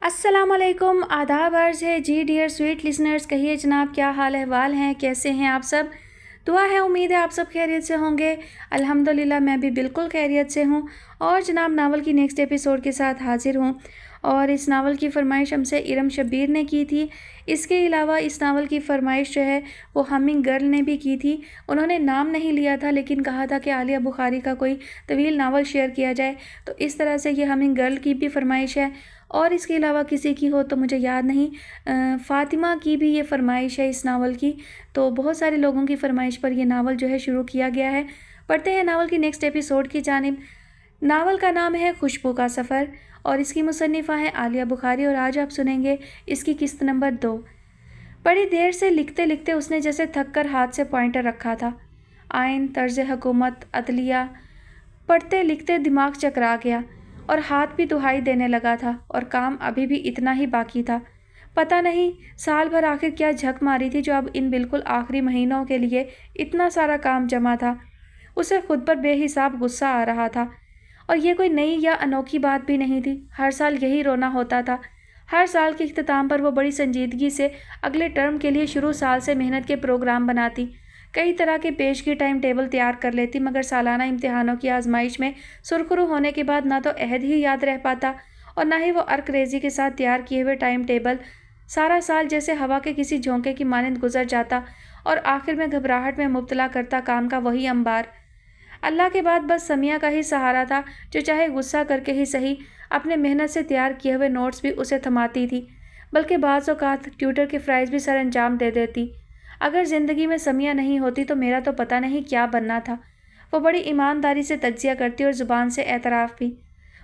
अस्सलाम वालेकुम, आदाब अर्ज़ है जी डियर स्वीट लिसनर्स। कहिए जनाब, क्या हाल अहवाल हैं, कैसे हैं आप सब। दुआ है, उम्मीद है आप सब खैरियत से होंगे। अल्हम्दुलिल्लाह मैं भी बिल्कुल खैरियत से हूँ और जनाब नावल की नेक्स्ट एपिसोड के साथ हाजिर हूँ। और इस नावल की फ़रमाइश हमसे इरम शब्बीर ने की थी। इसके अलावा इस नावल की फ़रमाइश जो है वो हमिंग गर्ल ने भी की थी। उन्होंने नाम नहीं लिया था लेकिन कहा था कि आलिया बुखारी का कोई तवील नावल शेयर किया जाए, तो इस तरह से ये हमिंग गर्ल की भी फ़रमाइश है। और इसके अलावा किसी की हो तो मुझे याद नहीं, फ़ातिमा की भी ये फ़रमाइश है इस नावल की। तो बहुत सारे लोगों की फ़रमाइश पर यह नावल जो है शुरू किया गया है। पढ़ते हैं नावल की नेक्स्ट एपिसोड की जानिब। नावल का नाम है खुशबू का सफ़र और इसकी मुसन्निफ़ा है आलिया बुखारी और आज आप सुनेंगे इसकी किस्त नंबर 2। बड़ी देर से लिखते लिखते उसने जैसे थक कर हाथ से पॉइंटर रखा था। आइन, तर्ज हुकूमत, अदलिया, पढ़ते लिखते दिमाग चकरा गया और हाथ भी दुहाई देने लगा था और काम अभी भी इतना ही बाकी था। पता नहीं साल भर आखिर क्या झक मारी थी जो अब इन बिल्कुल आखिरी महीनों के लिए इतना सारा काम जमा था। उसे खुद पर बेहिसाब गुस्सा आ रहा था और ये कोई नई या अनोखी बात भी नहीं थी। हर साल यही रोना होता था। हर साल के इख्तिताम पर वो बड़ी संजीदगी से अगले टर्म के लिए शुरू साल से मेहनत के प्रोग्राम बनाती, कई तरह के पेश की टाइम टेबल तैयार कर लेती, मगर सालाना इम्तिहानों की आजमाइश में सुरखरू होने के बाद ना तो अहद ही याद रह पाता और ना ही वो अर्करेज़ी के साथ तैयार किए हुए टाइम टेबल। सारा साल जैसे हवा के किसी झोंके की मानंद गुजर जाता और आखिर में घबराहट में मुब्तला करता काम का वही अंबार। अल्लाह के बाद बस समिया का ही सहारा था, जो चाहे गुस्सा करके ही सही अपने मेहनत से तैयार किए हुए नोट्स भी उसे थमाती थी, बल्कि बाज़ औक़ात ट्यूटर के फ़राइज़ भी सर अंजाम दे देती। अगर ज़िंदगी में समिया नहीं होती तो मेरा तो पता नहीं क्या बनना था। वो बड़ी ईमानदारी से तज्ज़िया करती और ज़ुबान से एतराफ़ भी।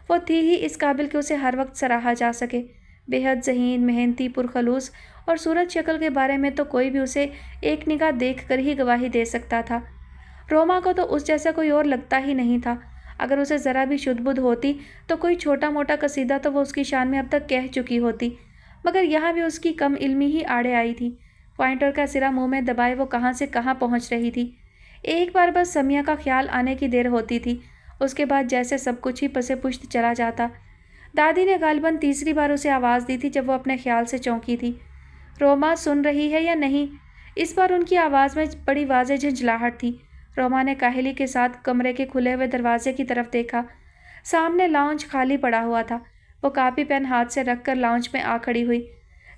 वो थी ही इस काबिल कि उसे हर वक्त सराहा जा सके। बेहद ज़हीन, मेहनती, पुरखलूस और सूरत शक्ल के बारे में तो कोई भी उसे एक निगाह देख कर ही गवाही दे सकता था। रोमा को तो उस जैसा कोई और लगता ही नहीं था। अगर उसे ज़रा भी शुद्ध-बुद्ध होती तो कोई छोटा मोटा कसीदा तो वो उसकी शान में अब तक कह चुकी होती, मगर यहाँ भी उसकी कम इल्मी ही आड़े आई थी। पॉइंटर का सिरा मुंह में दबाए वो कहाँ से कहाँ पहुँच रही थी। एक बार बस समिया का ख्याल आने की देर होती थी, उसके बाद जैसे सब कुछ ही पसे पुश्त चला जाता। दादी ने गालिबन तीसरी बार उसे आवाज़ दी थी जब वो अपने ख्याल से चौंकी थी। रोमा सुन रही है या नहीं? इस बार उनकी आवाज़ में बड़ी वाज़ेह झंझलाहट थी। रोमा ने काहली के साथ कमरे के खुले हुए दरवाजे की तरफ देखा। सामने लाउंज खाली पड़ा हुआ था। वो कापी पेन हाथ से रखकर लाउंज में आ खड़ी हुई।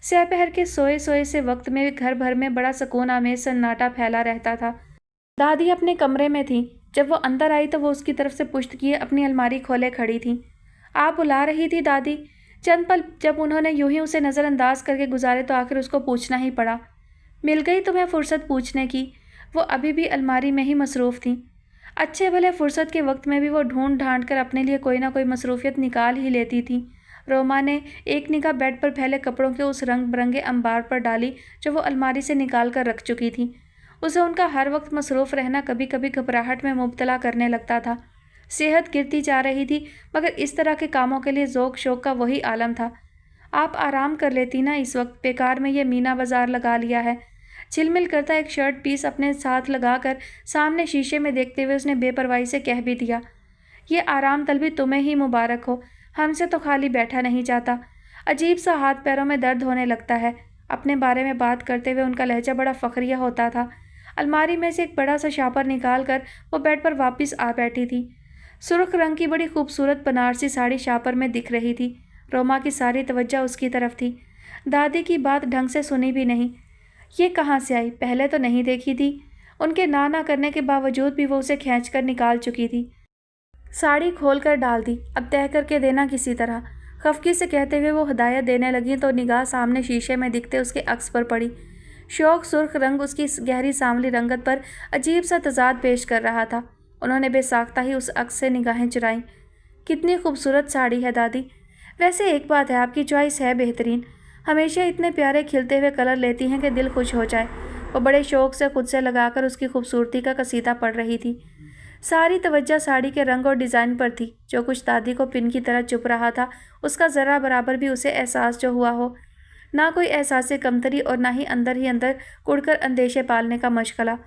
सहपहर के सोए सोए से वक्त में भी घर भर में बड़ा सुकून आमेज सन्नाटा फैला रहता था। दादी अपने कमरे में थी। जब वो अंदर आई तो वो उसकी तरफ से पुश्त किए अपनी अलमारी खोले खड़ी थी। आप बुला रही थी दादी? चंद पल जब उन्होंने यूं ही उसे नज़रअंदाज करके गुजारे तो आखिर उसको पूछना ही पड़ा। मिल गई तुम्हें फुर्सत पूछने की? वो अभी भी अलमारी में ही मसरूफ़ थी। अच्छे भले फुर्सत के वक्त में भी वो ढूंढ ढांड कर अपने लिए कोई ना कोई मसरूफियत निकाल ही लेती थी। रोमा ने एक निगाह बेड पर फैले कपड़ों के उस रंग बिरंगे अंबार पर डाली जो वो अलमारी से निकाल कर रख चुकी थी। उसे उनका हर वक्त मसरूफ़ रहना कभी कभी घबराहट में मुब्तला करने लगता था। सेहत गिरती जा रही थी, मगर इस तरह के कामों के लिए ज़ोक शौक का वही आलम था। आप आराम कर लेती ना, इस वक्त बेकार में ये मीना बाजार लगा लिया है। झिलमिल करता एक शर्ट पीस अपने साथ लगाकर सामने शीशे में देखते हुए उसने बेपरवाही से कह भी दिया, ये आराम तलबी तुम्हें ही मुबारक हो, हमसे तो खाली बैठा नहीं जाता। अजीब सा हाथ पैरों में दर्द होने लगता है। अपने बारे में बात करते हुए उनका लहजा बड़ा फ़खरिया होता था। अलमारी में से एक बड़ा सा शापर निकाल कर वो बेड पर वापस आ बैठी थी। सुर्ख रंग की बड़ी खूबसूरत बनारसी साड़ी शापर में दिख रही थी। रोमा की सारी तवज्जो उसकी तरफ थी। दादी की बात ढंग से सुनी भी नहीं। ये कहाँ से आई? पहले तो नहीं देखी थी। उनके ना करने के बावजूद भी वो उसे खींचकर निकाल चुकी थी। साड़ी खोल कर डाल दी, अब तय करके देना किसी तरह। खफकी से कहते हुए वो हिदायत देने लगी तो निगाह सामने शीशे में दिखते उसके अक्स पर पड़ी। शौक सुर्ख रंग उसकी गहरी सांवली रंगत पर अजीब सा तजाद पेश कर रहा था। उन्होंने बेसाख्ता ही उस अक्स से निगाहें चुराईं। कितनी खूबसूरत साड़ी है दादी। वैसे एक बात है, आपकी चॉइस है बेहतरीन। हमेशा इतने प्यारे खिलते हुए कलर लेती हैं कि दिल खुश हो जाए। वो बड़े शौक से खुद से लगाकर उसकी खूबसूरती का कसीदा पढ़ रही थी। सारी तवज्जो साड़ी के रंग और डिज़ाइन पर थी। जो कुछ दादी को पिन की तरह चुप रहा था, उसका ज़रा बराबर भी उसे एहसास जो हुआ हो। ना कोई एहसास कमतरी और ना ही अंदर कुड़कर अंदेशे पालने का मशगला।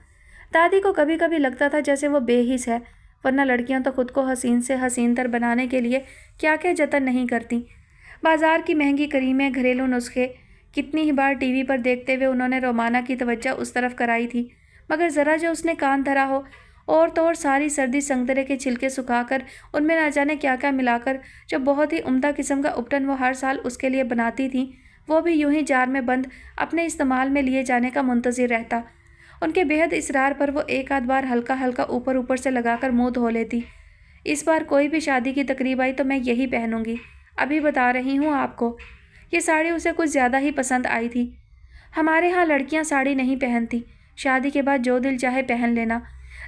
दादी को कभी कभी लगता था जैसे वो बेहिस है, वरना लड़कियां तो खुद को हसीन से हसीन तर बनाने के लिए क्या क्या जतन नहीं करती। बाजार की महंगी क्रीमें, घरेलू नुस्खे। कितनी ही बार टीवी पर देखते हुए उन्होंने रोमाना की तवज्जो उस तरफ कराई थी, मगर ज़रा जो उसने कान धरा हो, और तो और सारी सर्दी संतरे के छिलके सुखाकर उनमें ना जाने क्या क्या मिलाकर जो बहुत ही उम्दा किस्म का उपटन वो हर साल उसके लिए बनाती थी, वो भी यूं ही जार में बंद अपने इस्तेमाल में लिए जाने का मुंतज़िर रहता। उनके बेहद इसरार पर वो एक आध बार हल्का हल्का ऊपर ऊपर से लगाकर मुंह धो लेती। इस बार कोई भी शादी की तकरीब आई तो मैं यही पहनूंगी, अभी बता रही हूँ आपको। ये साड़ी उसे कुछ ज़्यादा ही पसंद आई थी। हमारे यहाँ लड़कियाँ साड़ी नहीं पहनती, शादी के बाद जो दिल चाहे पहन लेना।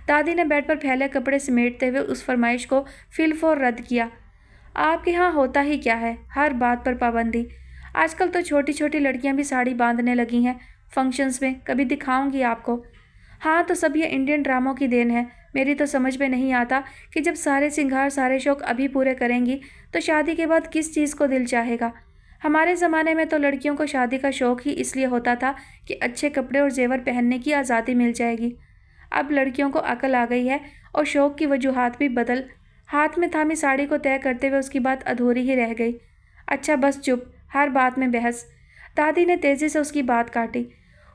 दादी ने बेड पर फैले कपड़े समेटते हुए उस फरमाइश को फिलफोर रद्द किया। आपके यहाँ होता ही क्या है, हर बात पर पाबंदी। आजकल तो छोटी छोटी लड़कियाँ भी साड़ी बांधने लगी हैं फंक्शंस में, कभी दिखाऊंगी आपको। हाँ, तो सब ये इंडियन ड्रामों की देन है। मेरी तो समझ में नहीं आता कि जब सारे सिंगार सारे शौक अभी पूरे करेंगी तो शादी के बाद किस चीज़ को दिल चाहेगा। हमारे ज़माने में तो लड़कियों को शादी का शौक़ ही इसलिए होता था कि अच्छे कपड़े और जेवर पहनने की आज़ादी मिल जाएगी। अब लड़कियों को अकल आ गई है और शौक़ की वजूहात भी बदल। हाथ में थामी साड़ी को तय करते हुए उसकी बात अधूरी ही रह गई। अच्छा बस चुप, हर बात में बहस। दादी ने तेज़ी से उसकी बात काटी।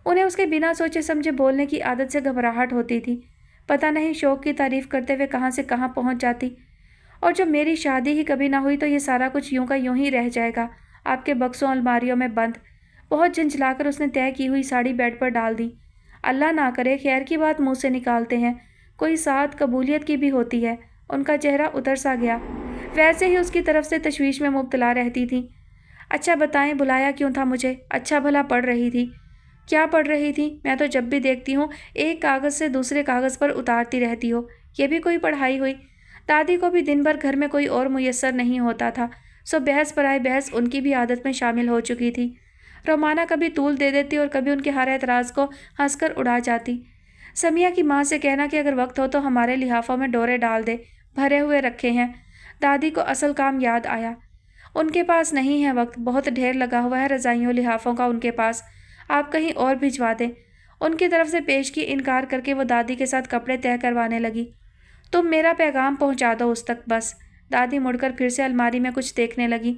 उन्हें उसके बिना सोचे समझे बोलने की आदत से घबराहट होती थी। पता नहीं शौक़ की तारीफ़ करते हुए कहाँ से कहाँ पहुँच जाती। और जब मेरी शादी ही कभी ना हुई तो ये सारा कुछ यूं का यूं ही रह जाएगा, आपके बक्सों अलमारियों में बंद। बहुत झंझलाकर उसने तय की हुई साड़ी बेड पर डाल दी। अल्लाह ना करे खैर की बात मुंह से निकालते हैं, कोई साथ कबूलियत की भी होती है। उनका चेहरा उतर सा गया, वैसे ही उसकी तरफ से तशवीश में मुब्तला रहती थी। अच्छा बताएं, बुलाया क्यों था मुझे? अच्छा भला पढ़ रही थी। क्या पढ़ रही थी? मैं तो जब भी देखती हूँ एक कागज़ से दूसरे कागज़ पर उतारती रहती हो, ये भी कोई पढ़ाई हुई? दादी को भी दिन भर घर में कोई और मुयस्सर नहीं होता था, सो बहस पराए बहस उनकी भी आदत में शामिल हो चुकी थी। रोमाना कभी तूल दे देती और कभी उनके हर एतराज़ को हंसकर उड़ा जाती। समिया की माँ से कहना कि अगर वक्त हो तो हमारे लिहाफ़ों में डोरे डाल दे, भरे हुए रखे हैं। दादी को असल काम याद आया। उनके पास नहीं है वक्त, बहुत ढेर लगा हुआ है रज़ाइयों लिहाफ़ों का उनके पास, आप कहीं और भिजवा दें। उनकी तरफ से पेश की इनकार करके वो दादी के साथ कपड़े तय करवाने लगी। तुम मेरा पैगाम पहुंचा दो उस तक बस। दादी मुड़कर फिर से अलमारी में कुछ देखने लगी।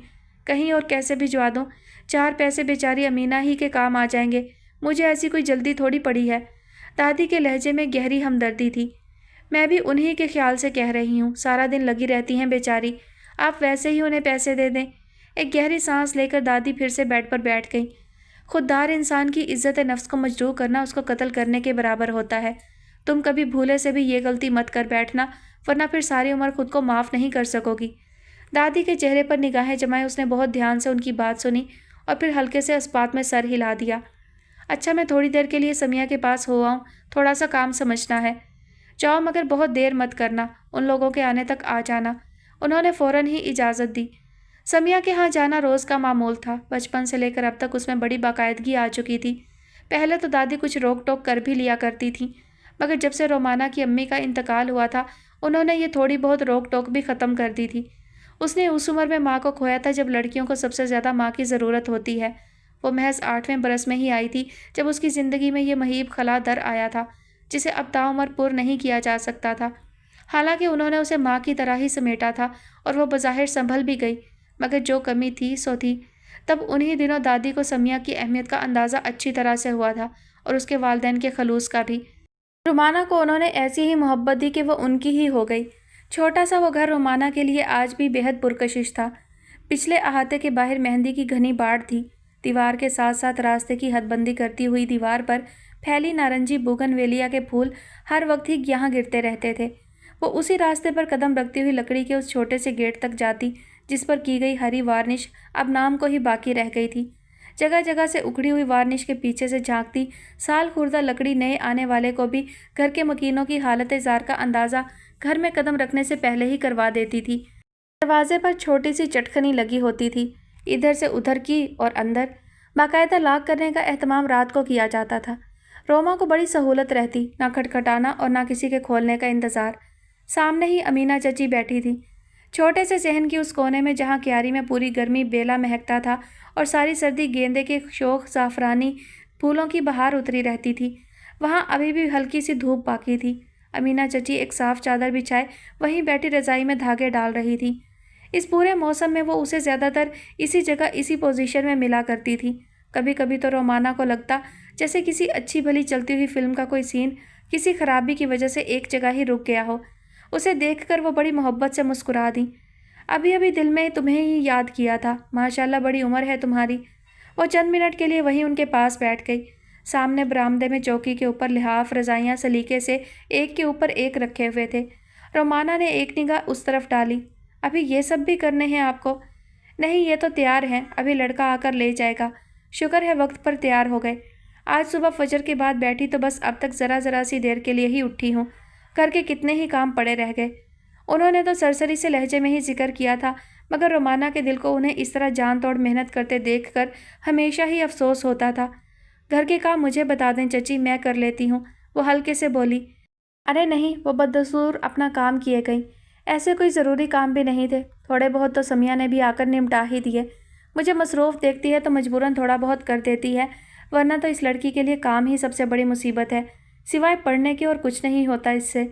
कहीं और कैसे भिजवा दूँ? 4 पैसे बेचारी अमीना ही के काम आ जाएंगे, मुझे ऐसी कोई जल्दी थोड़ी पड़ी है। दादी के लहजे में गहरी हमदर्दी थी। मैं भी उन्हीं के ख्याल से कह रही हूँ, सारा दिन लगी रहती हैं बेचारी, आप वैसे ही उन्हें पैसे दे दें। एक गहरी सांस लेकर दादी फिर से बेड पर बैठ गई। खुददार इंसान की इज्जत नफ्स को मजरूह करना उसको कत्ल करने के बराबर होता है। तुम कभी भूले से भी ये गलती मत कर बैठना, वरना फिर सारी उम्र खुद को माफ़ नहीं कर सकोगी। दादी के चेहरे पर निगाहें जमाए उसने बहुत ध्यान से उनकी बात सुनी और फिर हल्के से इस्पात में सर हिला दिया। अच्छा, मैं थोड़ी देर के लिए समिया के पास हो आऊँ, थोड़ा सा काम समझना है। जाओ, मगर बहुत देर मत करना, उन लोगों के आने तक आ जाना। उन्होंने फ़ौरन ही इजाज़त दी। समिया के यहाँ जाना रोज़ का मामूल था। बचपन से लेकर अब तक उसमें बड़ी बाकायदगी आ चुकी थी। पहले तो दादी कुछ रोक टोक कर भी लिया करती थी, मगर जब से रोमाना की अम्मी का इंतकाल हुआ था उन्होंने ये थोड़ी बहुत रोक टोक भी ख़त्म कर दी थी। उसने उस उम्र में माँ को खोया था जब लड़कियों को सबसे ज़्यादा माँ की ज़रूरत होती है। वो महज 8वें बरस में ही आई थी जब उसकी ज़िंदगी में ये महीब खला दर आया था, जिसे अब ताउम्र पुर नहीं किया जा सकता था। हालांकि उन्होंने उसे माँ की तरह ही समेटा था और वो बज़ाहिर संभल भी गई, मगर जो कमी थी सो थी। तब उन्हीं दिनों दादी को समिया की अहमियत का अंदाज़ा अच्छी तरह से हुआ था और उसके वालिदैन के खलूस का भी। रुमाना को उन्होंने ऐसी ही मोहब्बत दी कि वो उनकी ही हो गई। छोटा सा वो घर रुमाना के लिए आज भी बेहद पुरकशिश था। पिछले अहाते के बाहर मेहंदी की घनी बाड़ थी। दीवार के साथ साथ रास्ते की हदबंदी करती हुई दीवार पर फैली नारंगी बोगनवेलिया के फूल हर वक्त ही यहाँ गिरते रहते थे। वो उसी रास्ते पर कदम रखती हुई लकड़ी के उस छोटे से गेट तक जाती जिस पर की गई हरी वार्निश अब नाम को ही बाकी रह गई थी। जगह जगह से उखड़ी हुई वार्निश के पीछे से झांकती साल खुर्दा लकड़ी नए आने वाले को भी घर के मकीनों की हालत जार का अंदाज़ा घर में कदम रखने से पहले ही करवा देती थी। दरवाजे पर छोटी सी चटखनी लगी होती थी, इधर से उधर की और अंदर बाकायदा लॉक करने का एहतमाम रात को किया जाता था। रोमा को बड़ी सहूलत रहती, ना खटखटाना और ना किसी के खोलने का इंतज़ार। सामने ही अमीना चची बैठी थी, छोटे से सहन की उस कोने में जहाँ क्यारी में पूरी गर्मी बेला महकता था और सारी सर्दी गेंदे के शोख ज़ाफ़रानी फूलों की बहार उतरी रहती थी। वहाँ अभी भी हल्की सी धूप बाकी थी। अमीना चची एक साफ़ चादर बिछाए वहीं बैठी रज़ाई में धागे डाल रही थी। इस पूरे मौसम में वो उसे ज़्यादातर इसी जगह इसी पोजीशन में मिला करती थी। कभी कभी तो रोमाना को लगता जैसे किसी अच्छी भली चलती हुई फिल्म का कोई सीन किसी खराबी की वजह से एक जगह ही रुक गया हो। उसे देखकर वो बड़ी मोहब्बत से मुस्कुरा दी। अभी अभी दिल में तुम्हें ही याद किया था, माशाल्लाह बड़ी उम्र है तुम्हारी। वो चंद मिनट के लिए वहीं उनके पास बैठ गई। सामने बरामदे में चौकी के ऊपर लिहाफ रजाइयाँ सलीके से एक के ऊपर एक रखे हुए थे। रोमाना ने एक निगाह उस तरफ डाली। अभी ये सब भी करने हैं आपको? नहीं, ये तो तैयार हैं, अभी लड़का आकर ले जाएगा। शुक्र है वक्त पर तैयार हो गए। आज सुबह फजर के बाद बैठी तो बस अब तक ज़रा सी देर के लिए ही उठी हूँ। घर के कितने ही काम पड़े रह गए। उन्होंने तो सरसरी से लहजे में ही जिक्र किया था, मगर रोमाना के दिल को उन्हें इस तरह जान तोड़ मेहनत करते देखकर हमेशा ही अफसोस होता था। घर के काम मुझे बता दें चची, मैं कर लेती हूँ, वो हल्के से बोली। अरे नहीं, वो बदसूर अपना काम किए गई। ऐसे कोई ज़रूरी काम भी नहीं थे, थोड़े बहुत तो समिया ने भी आकर निपटा ही दिए। मुझे मसरूफ़ देखती है तो मजबूरन थोड़ा बहुत कर देती है, वरना तो इस लड़की के लिए काम ही सबसे बड़ी मुसीबत है। सिवाय पढ़ने के और कुछ नहीं होता इससे।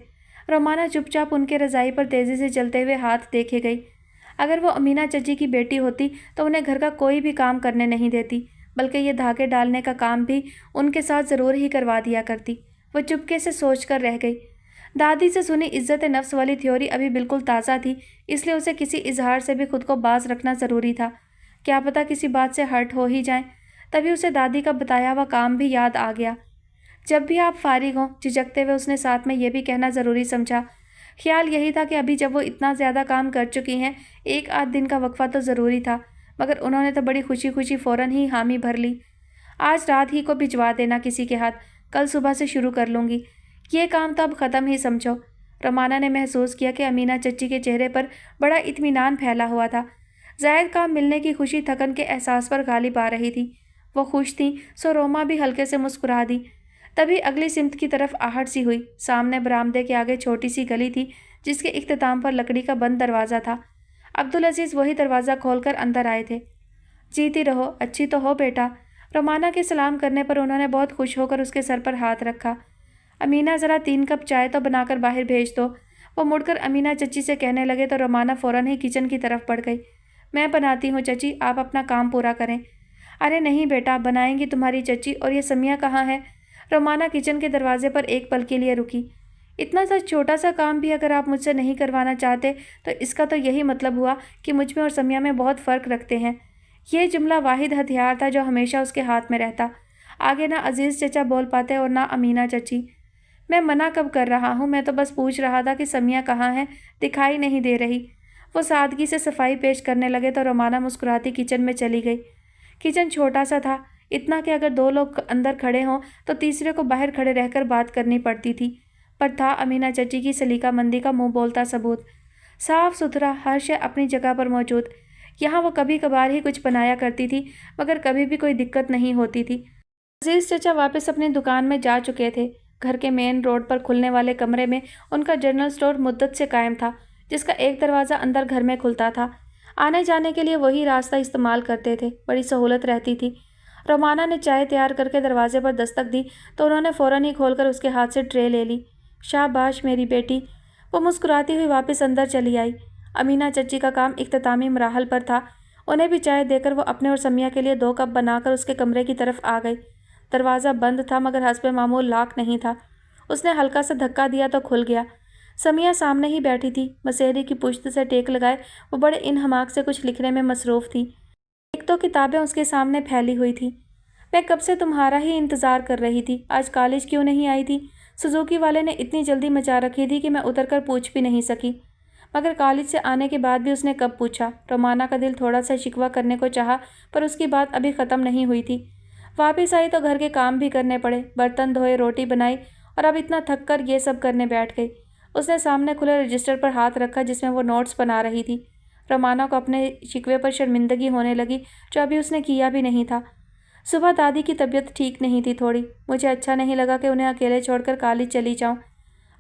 रोमाना चुपचाप उनके रज़ाई पर तेज़ी से चलते हुए हाथ देखे गई। अगर वो अमीना चची की बेटी होती तो उन्हें घर का कोई भी काम करने नहीं देती, बल्कि ये धागे डालने का काम भी उनके साथ ज़रूर ही करवा दिया करती। वो चुपके से सोच कर रह गई। दादी से सुनी इज्जत नफ्स वाली थ्योरी अभी बिल्कुल ताज़ा थी, इसलिए उसे किसी इजहार से भी खुद को बाज रखना ज़रूरी था। क्या पता किसी बात से हर्ट हो ही जाए। तभी उसे दादी का बताया हुआ काम भी याद आ गया। जब भी आप फारिग हों, झिझकते हुए उसने साथ में यह भी कहना ज़रूरी समझा। ख्याल यही था कि अभी जब वो इतना ज़्यादा काम कर चुकी हैं, एक आध दिन का वक्फा तो ज़रूरी था, मगर उन्होंने तो बड़ी खुशी खुशी फ़ौरन ही हामी भर ली। आज रात ही को भिजवा देना किसी के हाथ, कल सुबह से शुरू कर लूँगी। ये काम तो अब ख़त्म ही समझो। रोमाना ने महसूस किया कि अमीना चच्ची के चेहरे पर बड़ा इत्मीनान फैला हुआ था। ज़ायद काम मिलने की खुशी थकन के एहसास पर गालिब आ रही थी। वो खुश थी, सो रोमा भी हल्के से मुस्कुरा दी। तभी अगली सिमत की तरफ आहट सी हुई। सामने बरामदे के आगे छोटी सी गली थी, जिसके इख्तिताम पर लकड़ी का बंद दरवाज़ा था। अब्दुल अजीज़ वही दरवाज़ा खोलकर अंदर आए थे। जीती रहो, अच्छी तो हो बेटा। रोमाना के सलाम करने पर उन्होंने बहुत खुश होकर उसके सर पर हाथ रखा। अमीना, ज़रा 3 कप चाय तो बनाकर बाहर भेज दो। वो मुड़कर अमीना चची से कहने लगे तो रोमाना फ़ौरन ही किचन की तरफ बढ़ गई। मैं बनाती हूँ चची, आप अपना काम पूरा करें। अरे नहीं बेटा, बनाएंगी तुम्हारी चची। और ये समिया कहाँ है? रोमाना किचन के दरवाजे पर एक पल के लिए रुकी। इतना सा छोटा सा काम भी अगर आप मुझसे नहीं करवाना चाहते तो इसका तो यही मतलब हुआ कि मुझ में और समिया में बहुत फ़र्क रखते हैं। ये जुमला वाहिद हथियार था जो हमेशा उसके हाथ में रहता। आगे ना अजीज़ चचा बोल पाते और ना अमीना चची। मैं मना कब कर रहा हूँ, मैं तो बस पूछ रहा था कि समिया कहाँ है, दिखाई नहीं दे रही। वो सादगी से सफाई पेश करने लगे तो रोमाना मुस्कुराती किचन में चली गई। किचन छोटा सा था, इतना कि अगर 2 लोग अंदर खड़े हों तो तीसरे को बाहर खड़े रहकर बात करनी पड़ती थी, पर था अमीना चची की सलीका मंदी का मुंह बोलता सबूत। साफ सुथरा, हर शय अपनी जगह पर मौजूद। यहाँ वो कभी कभार ही कुछ बनाया करती थी, मगर कभी भी कोई दिक्कत नहीं होती थी। अजीज़ चचा वापस अपनी दुकान में जा चुके थे। घर के मेन रोड पर खुलने वाले कमरे में उनका जनरल स्टोर मुद्दत से कायम था, जिसका एक दरवाज़ा अंदर घर में खुलता था। आने जाने के लिए वही रास्ता इस्तेमाल करते थे, बड़ी सहूलत रहती थी। रोमाना ने चाय तैयार करके दरवाजे पर दस्तक दी तो उन्होंने फ़ौरन ही खोलकर उसके हाथ से ट्रे ले ली। शाबाश मेरी बेटी। वो मुस्कुराती हुई वापस अंदर चली आई। अमीना चच्ची का काम इख्तितामी मराहल पर था। उन्हें भी चाय देकर वो अपने और समिया के लिए 2 कप बनाकर उसके कमरे की तरफ आ गई। दरवाज़ा बंद था, मगर हस्बे मामूल लॉक नहीं था। उसने हल्का सा धक्का दिया तो खुल गया। समिया सामने ही बैठी थी, मसेरी की पुश्त से टेक लगाए वो बड़े इनहमाक से कुछ लिखने में मसरूफ़ थी। एक तो किताबें उसके सामने फैली हुई थी। मैं कब से तुम्हारा ही इंतज़ार कर रही थी, आज कॉलेज क्यों नहीं आई थी? सुजुकी वाले ने इतनी जल्दी मचा रखी थी कि मैं उतर कर पूछ भी नहीं सकी। मगर कॉलेज से आने के बाद भी उसने कब पूछा? रोमाना का दिल थोड़ा सा शिकवा करने को चाहा, पर उसकी बात अभी ख़त्म नहीं हुई थी। वापस आई तो घर के काम भी करने पड़े, बर्तन धोए, रोटी बनाई, और अब इतना थक कर ये सब करने बैठ गई। उसने सामने खुले रजिस्टर पर हाथ रखा जिसमें वो नोट्स बना रही थी। रोमाना को अपने शिकवे पर शर्मिंदगी होने लगी, जो अभी उसने किया भी नहीं था। सुबह दादी की तबीयत ठीक नहीं थी थोड़ी। मुझे अच्छा नहीं लगा कि उन्हें अकेले छोड़कर कॉलेज चली जाऊं।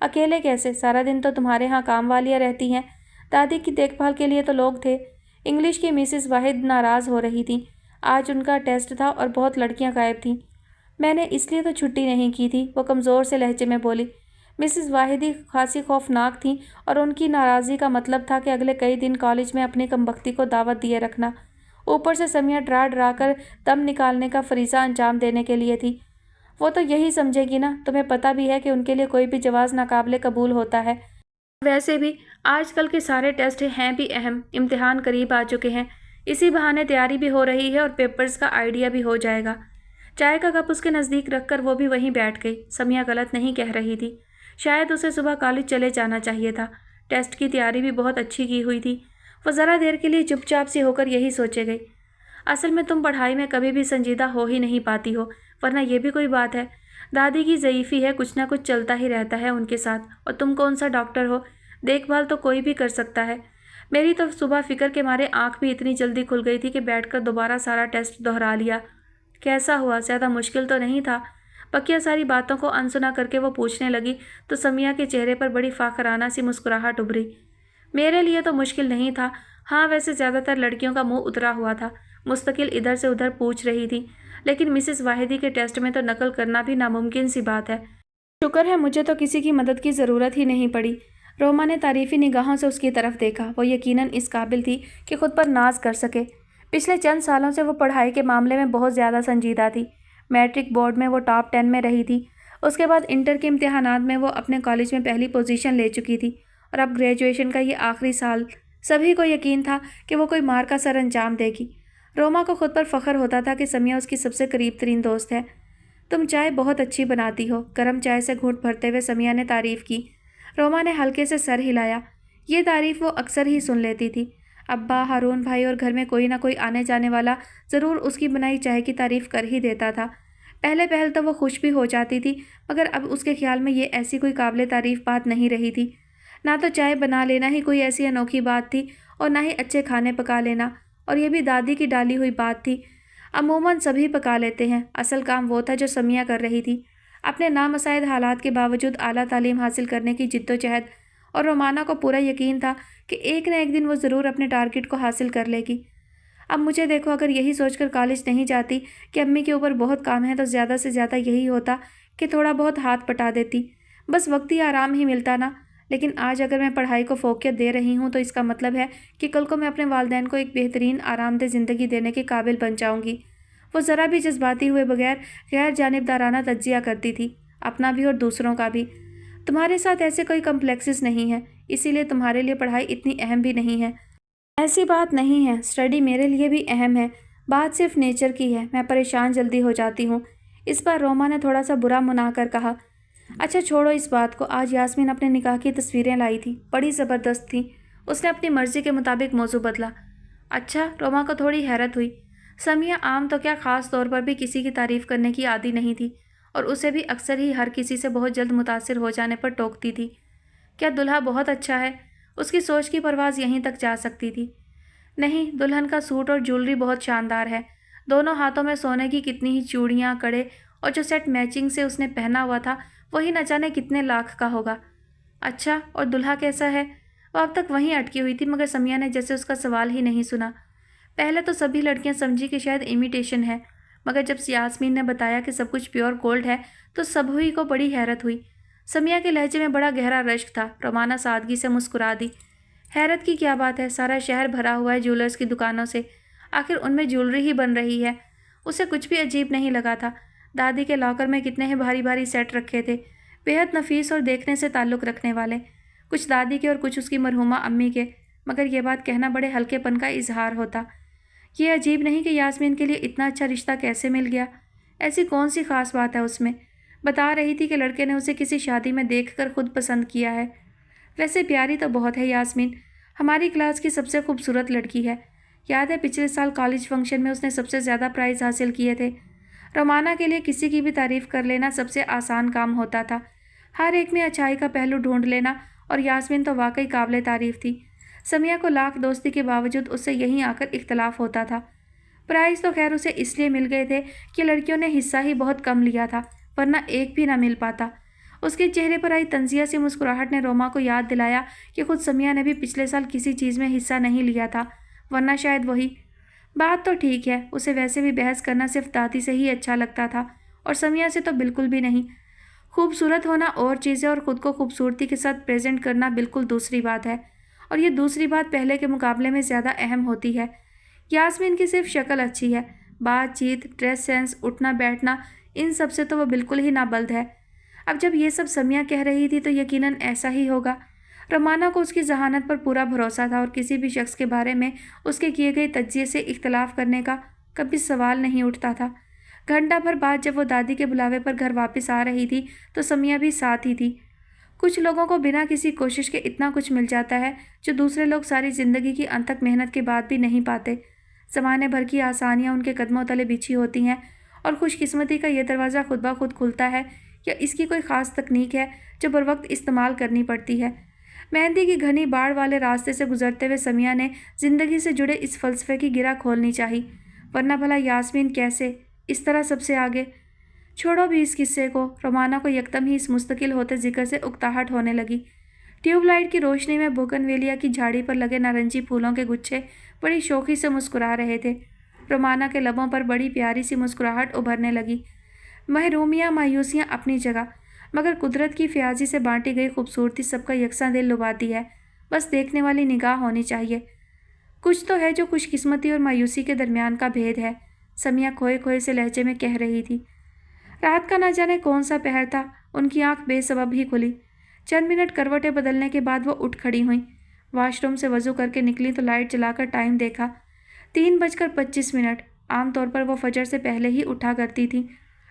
अकेले कैसे? सारा दिन तो तुम्हारे यहाँ काम वालियाँ रहती हैं। दादी की देखभाल के लिए तो लोग थे। इंग्लिश की मिसेस वाहिद नाराज़ हो रही थी। आज उनका टेस्ट था और बहुत लड़कियां गायब थीं। मैंने इसलिए तो छुट्टी नहीं की थी, वो कमज़ोर से लहजे में बोली। मिसेस वाहिदी खासी खौफनाक थीं और उनकी नाराज़गी का मतलब था कि अगले कई दिन कॉलेज में अपनी कमबख्ती को दावत दिए रखना। ऊपर से समिया डरा डरा कर दम निकालने का फरीज़ा अंजाम देने के लिए थी। वो तो यही समझेगी ना, तुम्हें पता भी है कि उनके लिए कोई भी जवाज़ नाकाबिले कबूल होता है। वैसे भी आजकल के सारे टेस्ट हैं भी अहम, इम्तिहान करीब आ चुके हैं, इसी बहाने तैयारी भी हो रही है और पेपर्स का आइडिया भी हो जाएगा। चाय का कप उसके नज़दीक रखकर वो भी वहीं बैठ गई। समिया गलत नहीं कह रही थी, शायद उसे सुबह कॉलेज चले जाना चाहिए था। टेस्ट की तैयारी भी बहुत अच्छी की हुई थी। वो ज़रा देर के लिए चुपचाप सी होकर यही सोचे गई, असल में तुम पढ़ाई में कभी भी संजीदा हो ही नहीं पाती हो, वरना ये भी कोई बात है। दादी की ज़ईफ़ी है, कुछ ना कुछ चलता ही रहता है उनके साथ, और तुम कौन सा डॉक्टर हो, देखभाल तो कोई भी कर सकता है। मेरी तो सुबह फ़िक्र के मारे आँख भी इतनी जल्दी खुल गई थी कि बैठकर दोबारा सारा टेस्ट दोहरा लिया। कैसा हुआ, ज़्यादा मुश्किल तो नहीं था? बकिया सारी बातों को अनसुना करके वो पूछने लगी तो समिया के चेहरे पर बड़ी फ़ाखराना सी मुस्कुराहट उभरी। मेरे लिए तो मुश्किल नहीं था, हाँ वैसे ज़्यादातर लड़कियों का मुंह उतरा हुआ था, मुस्तकिल इधर से उधर पूछ रही थी, लेकिन मिसेस वाहिदी के टेस्ट में तो नकल करना भी नामुमकिन सी बात है। शुक्र है मुझे तो किसी की मदद की ज़रूरत ही नहीं पड़ी। रोमा ने तारीफ़ी निगाहों से उसकी तरफ देखा। वो यकीनन इस काबिल थी कि खुद पर नाज कर सके। पिछले चंद सालों से वो पढ़ाई के मामले में बहुत ज़्यादा संजीदा थी। मैट्रिक बोर्ड में वो टॉप 10 में रही थी। उसके बाद इंटर के इम्तिहानात में वो अपने कॉलेज में पहली पोजीशन ले चुकी थी, और अब ग्रेजुएशन का ये आखिरी साल। सभी को यकीन था कि वो कोई मार का सर अंजाम देगी। रोमा को खुद पर फ़ख्र होता था कि समिया उसकी सबसे करीब तरीन दोस्त है। तुम चाय बहुत अच्छी बनाती हो, गर्म चाय से घूंट भरते हुए समिया ने तारीफ़ की। रोमा ने हल्के से सर हिलाया। ये तारीफ़ वो अक्सर ही सुन लेती थी। अब्बा, हारून भाई और घर में कोई ना कोई आने जाने वाला ज़रूर उसकी बनाई चाय की तारीफ़ कर ही देता था। पहले पहल तो वो खुश भी हो जाती थी, मगर अब उसके ख्याल में ये ऐसी कोई काबिल तारीफ़ बात नहीं रही थी। ना तो चाय बना लेना ही कोई ऐसी अनोखी बात थी, और ना ही अच्छे खाने पका लेना, और ये भी दादी की डाली हुई बात थी। अमूमन सभी पका लेते हैं, असल काम वो था जो समिया कर रही थी। अपने नामसाइद हालात के बावजूद आला तालीम हासिल करने की जिद्दोजहद, और रोमाना को पूरा यकीन था कि एक न एक दिन वो ज़रूर अपने टारगेट को हासिल कर लेगी। अब मुझे देखो, अगर यही सोचकर कॉलेज नहीं जाती कि अम्मी के ऊपर बहुत काम है, तो ज़्यादा से ज़्यादा यही होता कि थोड़ा बहुत हाथ पटा देती, बस वक्ती आराम ही मिलता ना। लेकिन आज अगर मैं पढ़ाई को फोकियत दे रही हूँ तो इसका मतलब है कि कल को मैं अपने वालिदैन को एक बेहतरीन आरामदेह ज़िंदगी देने के काबिल बन जाऊँगी। वो ज़रा भी जज्बाती हुए बगैर गैर जानिबदाराना तज्जिया करती थी, अपना भी और दूसरों का भी। तुम्हारे साथ ऐसे कोई कम्प्लेक्सेस नहीं हैं, इसीलिए तुम्हारे लिए पढ़ाई इतनी अहम भी नहीं है। ऐसी बात नहीं है, स्टडी मेरे लिए भी अहम है, बात सिर्फ नेचर की है, मैं परेशान जल्दी हो जाती हूँ। इस बार रोमा ने थोड़ा सा बुरा मनाकर कहा। अच्छा छोड़ो इस बात को, आज यास्मीन अपने निकाह की तस्वीरें लाई थी, बड़ी ज़बरदस्त थी। उसने अपनी मर्ज़ी के मुताबिक मौजू बदला। अच्छा, रोमा को थोड़ी हैरत हुई। समिया आम तो क्या ख़ास तौर पर भी किसी की तारीफ़ करने की आदी नहीं थी, और उसे भी अक्सर ही हर किसी से बहुत जल्द मुतासिर हो जाने पर टोकती थी। क्या दुल्हा बहुत अच्छा है? उसकी सोच की परवाज़ यहीं तक जा सकती थी। नहीं, दुल्हन का सूट और ज्वेलरी बहुत शानदार है। दोनों हाथों में सोने की कितनी ही चूड़ियाँ, कड़े, और जो सेट मैचिंग से उसने पहना हुआ था वही न जाने कितने लाख का होगा। अच्छा, और दुल्हा कैसा है? वो अब तक वहीं अटकी हुई थी, मगर समिया ने जैसे उसका सवाल ही नहीं सुना। पहले तो सभी लड़कियां समझी कि शायद इमिटेशन है, मगर जब यास्मीन ने बताया कि सब कुछ प्योर गोल्ड है तो सभी को बड़ी हैरत हुई। समिया के लहजे में बड़ा गहरा रश्क था। रोमाना सादगी से मुस्कुरा दी। हैरत की क्या बात है, सारा शहर भरा हुआ है ज्वेलर्स की दुकानों से, आखिर उनमें ज्वेलरी ही बन रही है। उसे कुछ भी अजीब नहीं लगा था। दादी के लॉकर में कितने ही भारी भारी सेट रखे थे, बेहद नफीस और देखने से ताल्लुक़ रखने वाले, कुछ दादी के और कुछ उसकी मरहुमा अम्मी के, मगर यह बात कहना बड़े हल्केपन का इजहार होता। ये अजीब नहीं कि यास्मीन के लिए इतना अच्छा रिश्ता कैसे मिल गया, ऐसी कौन सी ख़ास बात है उसमें? बता रही थी कि लड़के ने उसे किसी शादी में देखकर खुद पसंद किया है। वैसे प्यारी तो बहुत है यास्मीन, हमारी क्लास की सबसे खूबसूरत लड़की है। याद है पिछले साल कॉलेज फंक्शन में उसने सबसे ज़्यादा प्राइज़ हासिल किए थे। रोमाना के लिए किसी की भी तारीफ़ कर लेना सबसे आसान काम होता था, हर एक में अच्छाई का पहलू ढूंढ लेना, और यास्मीन तो वाकई काबिल तारीफ़ थी। समिया को लाख दोस्ती के बावजूद उससे यहीं आकर इख्तलाफ होता था। प्राइज़ तो खैर उसे इसलिए मिल गए थे कि लड़कियों ने हिस्सा ही बहुत कम लिया था, वरना एक भी ना मिल पाता। उसके चेहरे पर आई तंजिया सी मुस्कुराहट ने रोमा को याद दिलाया कि खुद समिया ने भी पिछले साल किसी चीज़ में हिस्सा नहीं लिया था, वरना शायद वही। बात तो ठीक है, उसे वैसे भी बहस करना सिर्फ दादी से ही अच्छा लगता था, और समिया से तो बिल्कुल भी नहीं। खूबसूरत होना और चीज़ें और ख़ुद को खूबसूरती के साथ प्रेजेंट करना बिल्कुल दूसरी बात है, और ये दूसरी बात पहले के मुकाबले में ज़्यादा अहम होती है। यास्मीन की सिर्फ शक्ल अच्छी है, बातचीत, ड्रेस सेंस, उठना बैठना, इन सब से तो वो बिल्कुल ही नाबल्द है। अब जब ये सब समिया कह रही थी तो यकीनन ऐसा ही होगा। रमाना को उसकी जहानत पर पूरा भरोसा था और किसी भी शख्स के बारे में उसके किए गए तज्जिए से इख्तलाफ करने का कभी सवाल नहीं उठता था। घंटा भर बाद जब वो दादी के बुलावे पर घर वापस आ रही थी तो समिया भी साथ ही थी। कुछ लोगों को बिना किसी कोशिश के इतना कुछ मिल जाता है जो दूसरे लोग सारी ज़िंदगी की अनथक मेहनत के बाद भी नहीं पाते। ज़माने भर की आसानियाँ उनके कदमों तले बिछी होती हैं और खुशकिस्मती का ये दरवाज़ा खुद ब खुद खुलता है, या इसकी कोई ख़ास तकनीक है जो बर वक्त इस्तेमाल करनी पड़ती है। मेहंदी की घनी बाढ़ वाले रास्ते से गुजरते हुए समिया ने ज़िंदगी से जुड़े इस फ़लसफ़े की गिरा खोलनी चाहिए, वरना भला यास्मीन कैसे इस तरह सबसे आगे। छोड़ो भी इस किस्से को। रोमाना को यकदम ही इस मुस्तकिल होते जिक्र से उकताहट होने लगी। ट्यूबलाइट की रोशनी में बोगनवेलिया की झाड़ी पर लगे नारंगी फूलों के गुच्छे बड़ी शौक़ी से मुस्कुरा रहे थे। रोमाना के लबों पर बड़ी प्यारी सी मुस्कुराहट उभरने लगी। महरूमियाँ, मायूसियाँ अपनी जगह, मगर कुदरत की फ्याजी से बांटी गई खूबसूरती सबका यकसां दिल लुभाती है। बस देखने वाली निगाह होनी चाहिए। कुछ तो है जो खुशकिस्मती और मायूसी के दरमियान का भेद है, समिया खोए खोए से लहजे में कह रही थी। रात का न जाने कौन सा पहर था, उनकी आंख बेसबब ही खुली। चंद मिनट करवटें बदलने के बाद वो उठ खड़ी हुई। वॉशरूम से वज़ू करके निकली तो लाइट जलाकर टाइम देखा, 3:25। आमतौर पर वो फजर से पहले ही उठा करती थी।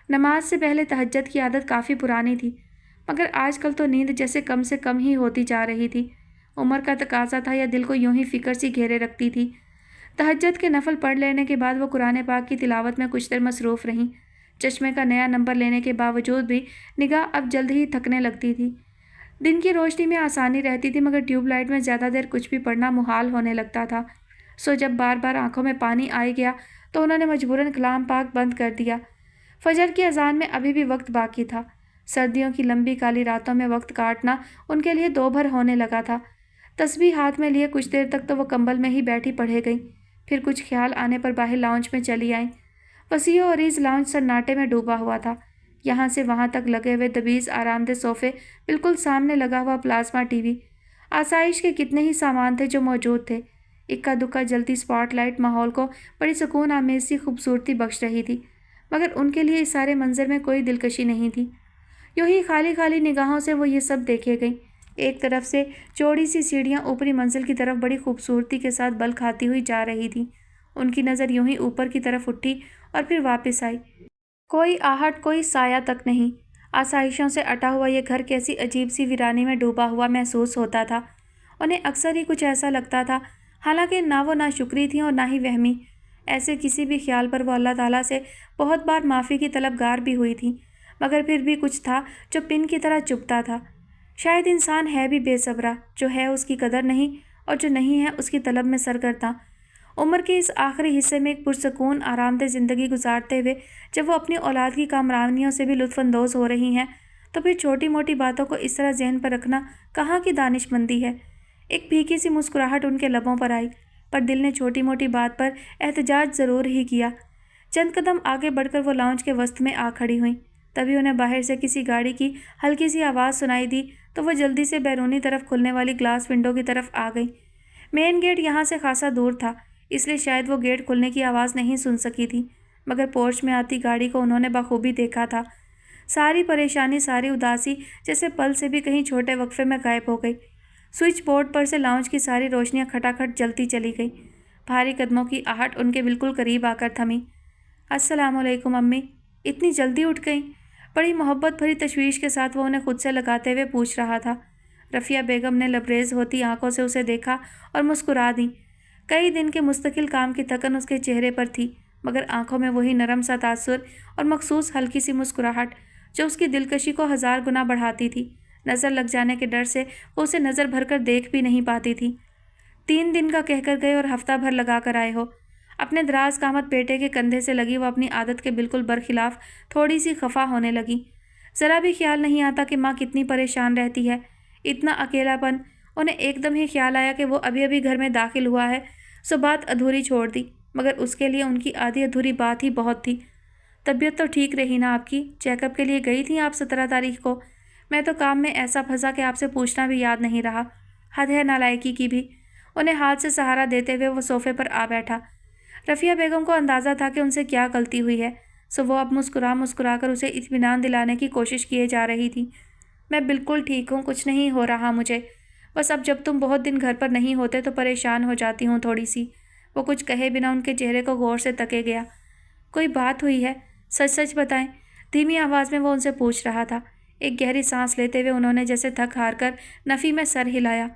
नमाज से पहले तहज्जुद की आदत काफ़ी पुरानी थी, मगर आजकल तो नींद जैसे कम से कम ही होती जा रही थी। उम्र का तकाजा था या दिल को यूं ही फ़िक्र सी घेरे रखती थी। तहज्जुद के नफल पढ़ लेने के बाद वो कुरान पाक की तिलावत में कुछ देर मसरूफ़ रहीं। चश्मे का नया नंबर लेने के बावजूद भी निगाह अब जल्द ही थकने लगती थी। दिन की रोशनी में आसानी रहती थी, मगर ट्यूबलाइट में ज़्यादा देर कुछ भी पढ़ना मुहाल होने लगता था। सो जब बार बार आंखों में पानी आ गया तो उन्होंने मजबूरन कलाम पाक बंद कर दिया। फजर की अजान में अभी भी वक्त बाकी था। सर्दियों की लंबी काली रातों में वक्त काटना उनके लिए दोभर होने लगा था। तस्बीह हाथ में लिए कुछ देर तक तो वो कंबल में ही बैठी पढ़े गई, फिर कुछ ख्याल आने पर बाहर लाउंज में चली आईं। वसीओ और अरीज लाउंज सन्नाटे में डूबा हुआ था। यहाँ से वहाँ तक लगे हुए दबीज आरामदेह सोफे, बिल्कुल सामने लगा हुआ प्लाज्मा टीवी, आसाइश के कितने ही सामान थे जो मौजूद थे। इक्का दुक्का जलती स्पॉटलाइट माहौल को बड़ी सुकून आमेज सी खूबसूरती बख्श रही थी, मगर उनके लिए इस सारे मंजर में कोई दिलकशी नहीं थी। यूं ही खाली खाली निगाहों से वो ये सब देखे गई। एक तरफ से चौड़ी सी सीढ़ियाँ ऊपरी मंजिल की तरफ बड़ी खूबसूरती के साथ बल खाती हुई जा रही थी। उनकी नज़र यूं ही ऊपर की तरफ उठी और फिर वापस आई। कोई आहट, कोई साया तक नहीं। आसाइशों से अटा हुआ ये घर कैसी अजीब सी वीरानी में डूबा हुआ महसूस होता था। उन्हें अक्सर ही कुछ ऐसा लगता था, हालांकि ना वो नाशुक्री थी और ना ही वहमी। ऐसे किसी भी ख्याल पर वो अल्लाह ताला से बहुत बार माफ़ी की तलबगार भी हुई थी, मगर फिर भी कुछ था जो पिन की तरह चुभता था। शायद इंसान है भी बेसब्रा, जो है उसकी कदर नहीं और जो नहीं है उसकी तलब में सरगर्दा। उम्र के इस आखिरी हिस्से में एक पुरसकून आरामदेह ज़िंदगी गुजारते हुए जब वो अपनी औलाद की कामरानियों से भी लुत्फ़अंदोज़ हो रही हैं, तो फिर छोटी मोटी बातों को इस तरह जहन पर रखना कहाँ की दानिशमंदी है। एक फीकी सी मुस्कुराहट उनके लबों पर आई, पर दिल ने छोटी मोटी बात पर एहतजाज ज़रूर ही किया। चंद कदम आगे बढ़कर वो लाउंज के वस्त में आ खड़ी हुई। तभी उन्हें बाहर से किसी गाड़ी की हल्की सी आवाज़ सुनाई दी तो वह जल्दी से बैरूनी तरफ खुलने वाली ग्लास विंडो की तरफ आ गई। मेन गेट यहाँ से खासा दूर था, इसलिए शायद वो गेट खुलने की आवाज़ नहीं सुन सकी थी, मगर पोर्च में आती गाड़ी को उन्होंने बखूबी देखा था। सारी परेशानी, सारी उदासी जैसे पल से भी कहीं छोटे वक्फे में गायब हो गई। स्विच बोर्ड पर से लाउंज की सारी रोशनियाँ खटाखट जलती चली गई। भारी कदमों की आहट उनके बिल्कुल करीब आकर थमी। अस्सलामुअलैकुम अम्मी, इतनी जल्दी उठ गई? बड़ी मोहब्बत भरी तशवीश के साथ वो उन्हें खुद से लगाते हुए पूछ रहा था। रफ़िया बेगम ने लबरेज होती आंखों से उसे देखा और मुस्कुरा दी। कई दिन के मुस्तकिल काम की थकन उसके चेहरे पर थी, मगर आंखों में वही नरम सा तासुर और मखसूस हल्की सी मुस्कुराहट जो उसकी दिलकशी को 1000 गुना बढ़ाती थी। नज़र लग जाने के डर से वो उसे नज़र भरकर देख भी नहीं पाती थी। 3 दिन का कहकर गए और हफ्ता भर लगा कर आए हो। अपने दराज कामत बेटे के कंधे से लगी वो अपनी आदत के बिल्कुल बरखिलाफ थोड़ी सी खफा होने लगी। ज़रा भी ख्याल नहीं आता कि माँ कितनी परेशान रहती है, इतना अकेलापन। उन्हें एकदम ही ख्याल आया कि वो अभी अभी घर में दाखिल हुआ है, सो बात अधूरी छोड़ दी, मगर उसके लिए उनकी आधी अधूरी बात ही बहुत थी। طبیعت تو ٹھیک رہی نا آپ کی؟ چیک اپ کے لیے گئی تھیں آپ 17 تاریخ کو؟ میں تو کام میں ایسا پھنسا کہ آپ سے پوچھنا بھی یاد نہیں رہا۔ حد ہے نالائکی کی بھی۔ انہیں ہاتھ سے سہارا دیتے ہوئے وہ صوفے پر آ بیٹھا۔ رفیہ بیگم کو اندازہ تھا کہ ان سے کیا غلطی ہوئی ہے، سو وہ اب مسکرا کر اسے اطمینان دلانے کی کوشش کیے جا رہی تھی۔ میں بالکل ٹھیک ہوں، کچھ نہیں ہو رہا مجھے، بس اب جب تم بہت دن گھر پر نہیں ہوتے تو پریشان ہو جاتی ہوں تھوڑی سی۔ وہ کچھ کہے بنا ان کے چہرے کو غور سے تکے گیا۔ کوئی بات ہوئی ہے؟ سچ سچ بتائیں، دھیمی آواز میں وہ ان سے پوچھ رہا تھا۔ ایک گہری سانس لیتے ہوئے انہوں نے جیسے تھک ہار کر نفی میں سر ہلایا۔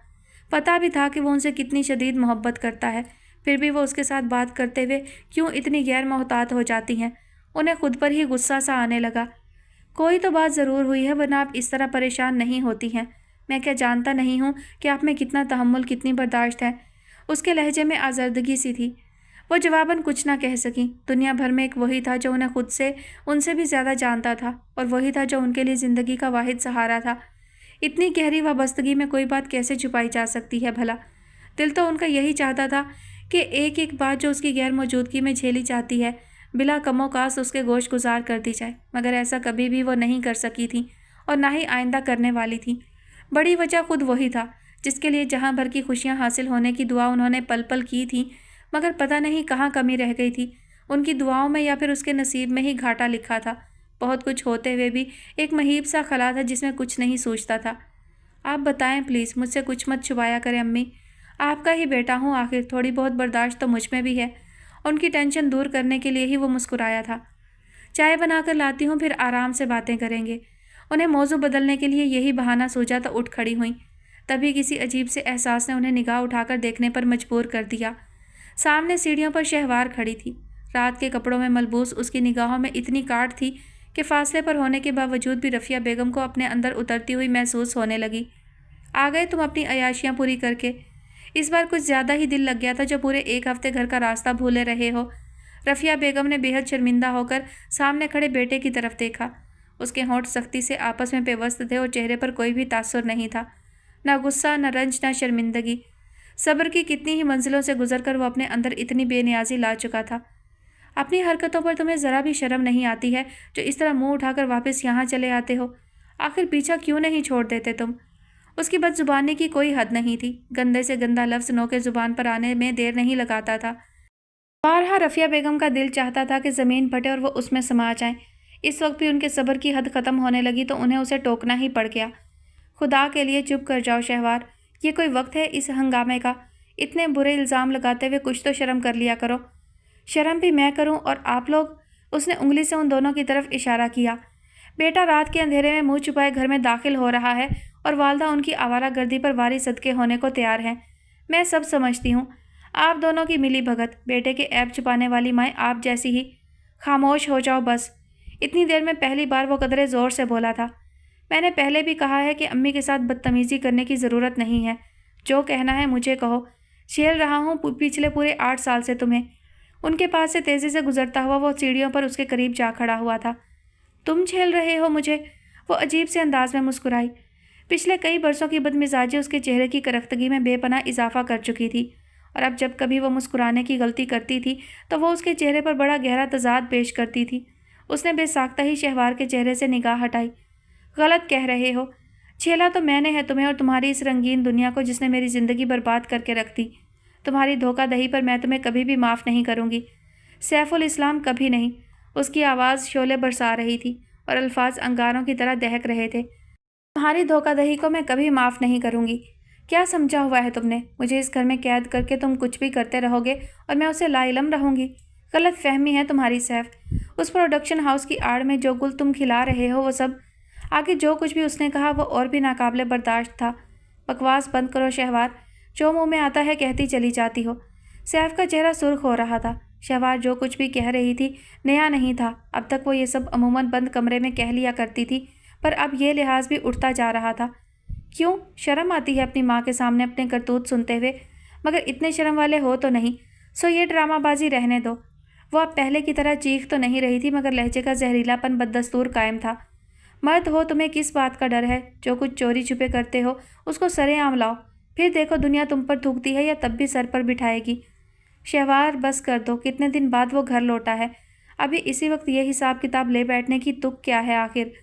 پتہ بھی تھا کہ وہ ان سے کتنی شدید محبت کرتا ہے، پھر بھی وہ اس کے ساتھ بات کرتے ہوئے کیوں اتنی غیر محتاط ہو جاتی ہیں۔ انہیں خود پر ہی غصہ سا آنے لگا۔ کوئی تو بات ضرور ہوئی ہے ورنہ آپ اس طرح پریشان نہیں ہوتی ہیں۔ میں کیا جانتا نہیں ہوں کہ آپ میں کتنا تحمل، کتنی برداشت ہے؟ اس کے لہجے میں آزردگی سی تھی۔ وہ جواباً کچھ نہ کہہ سکیں۔ دنیا بھر میں ایک وہی تھا جو انہیں خود سے ان سے بھی زیادہ جانتا تھا، اور وہی تھا جو ان کے لیے زندگی کا واحد سہارا تھا۔ اتنی گہری وابستگی میں کوئی بات کیسے چھپائی جا سکتی ہے بھلا؟ دل تو ان کا یہی چاہتا تھا کہ ایک ایک بات جو اس کی غیر موجودگی میں جھیلی جاتی ہے بلا کم و کاست اس کے گوش گزار کر دی جائے، مگر ایسا کبھی بھی وہ نہیں کر سکی تھیں اور نہ ہی آئندہ کرنے والی تھیں۔ بڑی وجہ خود وہی تھا جس کے لیے جہاں بھر کی خوشیاں حاصل ہونے کی دعا انہوں نے پل پل کی تھی، مگر پتہ نہیں کہاں کمی رہ گئی تھی، ان کی دعاؤں میں یا پھر اس کے نصیب میں ہی گھاٹا لکھا تھا۔ بہت کچھ ہوتے ہوئے بھی ایک مہیب سا خلا تھا جس میں کچھ نہیں سوچتا تھا۔ آپ بتائیں پلیز، مجھ سے کچھ مت چھپایا کریں امی، آپ کا ہی بیٹا ہوں آخر، تھوڑی بہت برداشت تو مجھ میں بھی ہے۔ ان کی ٹینشن دور کرنے کے لیے ہی وہ مسکرایا تھا۔ چائے بنا کر لاتی ہوں، پھر آرام سے باتیں کریں گے۔ انہیں موضوع بدلنے کے لیے یہی بہانہ سوچا تو اٹھ کھڑی ہوئیں۔ تبھی کسی عجیب سے احساس نے انہیں نگاہ اٹھا کر دیکھنے پر مجبور کر دیا۔ سامنے سیڑھیوں پر شہوار کھڑی تھی۔ رات کے کپڑوں میں ملبوس اس کی نگاہوں میں اتنی کاٹ تھی کہ فاصلے پر ہونے کے باوجود بھی رفیہ بیگم کو اپنے اندر اترتی ہوئی محسوس ہونے لگی۔ آ گئے تم اپنی عیاشیاں پوری کر کے؟ اس بار کچھ زیادہ ہی دل لگ گیا تھا جو پورے ایک ہفتے گھر کا راستہ بھولے رہے ہو۔ رفیہ بیگم نے بے حد شرمندہ ہو کر سامنے کھڑے بیٹے کی طرف دیکھا۔ اس کے ہونٹ سختی سے آپس میں پیوست تھے اور چہرے پر کوئی بھی تاثر نہیں تھا، نہ غصہ، نہ رنج، نہ شرمندگی۔ صبر کی کتنی ہی منزلوں سے گزر کر وہ اپنے اندر اتنی بے نیازی لا چکا تھا۔ اپنی حرکتوں پر تمہیں ذرا بھی شرم نہیں آتی ہے جو اس طرح منہ اٹھا کر واپس یہاں چلے آتے ہو؟ آخر پیچھا کیوں نہیں چھوڑ دیتے تم؟ اس کی بد زبانی کی کوئی حد نہیں تھی۔ گندے سے گندا لفظ نو کے زبان پر آنے میں دیر نہیں لگاتا تھا۔ بارہا رفیہ بیگم کا دل چاہتا تھا کہ زمین پھٹے اور وہ اس میں سما جائیں۔ اس وقت بھی ان کے صبر کی حد ختم ہونے لگی تو انہیں اسے ٹوکنا ہی پڑ گیا۔ خدا کے لیے چپ کر جاؤ شہوار، یہ کوئی وقت ہے اس ہنگامے کا؟ اتنے برے الزام لگاتے ہوئے کچھ تو شرم کر لیا کرو۔ شرم بھی میں کروں اور آپ لوگ؟ اس نے انگلی سے ان دونوں کی طرف اشارہ کیا۔ بیٹا رات کے اندھیرے میں منہ چھپائے گھر میں داخل ہو رہا ہے اور والدہ ان کی آوارہ گردی پر واری صدقے ہونے کو تیار ہیں۔ میں سب سمجھتی ہوں، آپ دونوں کی ملی بھگت، بیٹے کے عیب چھپانے والی مائیں آپ جیسی ہی۔ خاموش ہو جاؤ بس۔ اتنی دیر میں پہلی بار وہ قدرے زور سے بولا تھا۔ میں نے پہلے بھی کہا ہے کہ امی کے ساتھ بدتمیزی کرنے کی ضرورت نہیں ہے۔ جو کہنا ہے مجھے کہو، جھیل رہا ہوں پچھلے پورے 8 سال سے تمہیں۔ ان کے پاس سے تیزی سے گزرتا ہوا وہ سیڑھیوں پر اس کے قریب جا کھڑا ہوا تھا۔ تم جھیل رہے ہو مجھے؟ وہ عجیب سے انداز میں مسکرائی۔ پچھلے کئی برسوں کی بدمزاجی اس کے چہرے کی کرختگی میں بے پناہ اضافہ کر چکی تھی، اور اب جب کبھی وہ مسکرانے کی غلطی کرتی تھی تو وہ اس کے چہرے پر بڑا گہرا تضاد پیش کرتی تھی۔ اس نے بے ساختہ ہی شہوار کے چہرے سے نگاہ ہٹائی۔ غلط کہہ رہے ہو، جھیلا تو میں نے ہے تمہیں اور تمہاری اس رنگین دنیا کو جس نے میری زندگی برباد کر کے رکھ دی۔ تمہاری دھوکہ دہی پر میں تمہیں کبھی بھی معاف نہیں کروں گی، سیف الاسلام، کبھی نہیں۔ اس کی آواز شعلے برسا رہی تھی اور الفاظ انگاروں کی طرح دہک رہے تھے۔ تمہاری دھوکہ دہی کو میں کبھی معاف نہیں کروں گی۔ کیا سمجھا ہوا ہے تم نے؟ مجھے اس گھر میں قید کر کے تم کچھ بھی کرتے رہو گے اور میں اسے لا علم رہوں گی؟ غلط فہمی ہے تمہاری سیف۔ اس پروڈکشن ہاؤس کی آڑ میں جو گل تم کھلا رہے ہو وہ سب، آگے جو کچھ بھی اس نے کہا وہ اور بھی ناقابل برداشت تھا۔ بکواس بند کرو شہوار، جو منہ میں آتا ہے کہتی چلی جاتی ہو۔ سیف کا چہرہ سرخ ہو رہا تھا۔ شہوار جو کچھ بھی کہہ رہی تھی نیا نہیں تھا، اب تک وہ یہ سب عموماً بند کمرے میں کہہ لیا کرتی تھی، پر اب یہ لحاظ بھی اٹھتا جا رہا تھا۔ کیوں شرم آتی ہے اپنی ماں کے سامنے اپنے کرتوت سنتے ہوئے؟ مگر اتنے شرم والے ہو تو نہیں، سو یہ ڈرامہ بازی رہنے دو۔ وہ اب پہلے کی طرح چیخ تو نہیں رہی تھی، مگر لہجے کا زہریلا پن بددستور قائم تھا۔ مرد ہو، تمہیں کس بات کا ڈر ہے؟ جو کچھ چوری چھپے کرتے ہو اس کو سرے عام لاؤ، پھر دیکھو دنیا تم پر تھوکتی ہے یا تب بھی سر پر بٹھائے گی۔ شہوار بس کر دو، کتنے دن بعد وہ گھر لوٹا ہے، अभी इसी वक्त ये हिसाब किताब ले बैठने की तुक क्या है आखिर।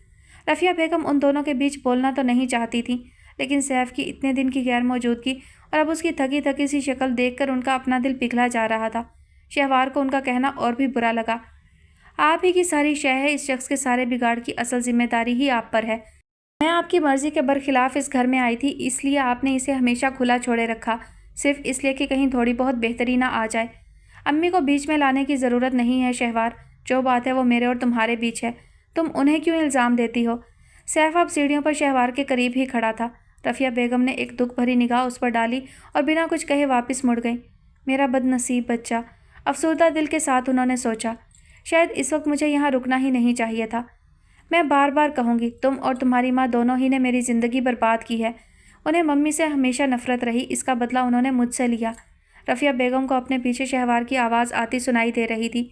रफ़िया बेगम उन दोनों के बीच बोलना तो नहीं चाहती थी, लेकिन सैफ की इतने दिन की गैर मौजूदगी और अब उसकी थकी थकी सी शक्ल देखकर उनका अपना दिल पिघला जा रहा था। शहवार को उनका कहना और भी बुरा लगा। आप ही की सारी शय है, इस शख्स के सारे बिगाड़ की असल जिम्मेदारी ही आप पर है। मैं आपकी मर्जी के बरखिलाफ इस घर में आई थी, इसलिए आपने इसे हमेशा खुला छोड़े रखा, सिर्फ इसलिए कि कहीं थोड़ी बहुत बेहतरी ना आ जाए। अम्मी को बीच में लाने की ज़रूरत नहीं है शहवार, जो बात है वो मेरे और तुम्हारे बीच है, तुम उन्हें क्यों इल्ज़ाम देती हो। सैफ अब सीढ़ियों पर शहवार के करीब ही खड़ा था। रफ़िया बेगम ने एक दुख भरी निगाह उस पर डाली और बिना कुछ कहे वापस मुड़ गई। मेरा बदनसीब बच्चा, अफसरदा दिल के साथ उन्होंने सोचा। शायद इस वक्त मुझे यहाँ रुकना ही नहीं चाहिए था। मैं बार बार कहूँगी, तुम और तुम्हारी माँ दोनों ही ने मेरी ज़िंदगी बर्बाद की है। उन्हें मम्मी से हमेशा नफरत रही, इसका बदला उन्होंने मुझसे लिया। रफ़िया बेगम को अपने पीछे शहवार की आवाज़ आती सुनाई दे रही थी।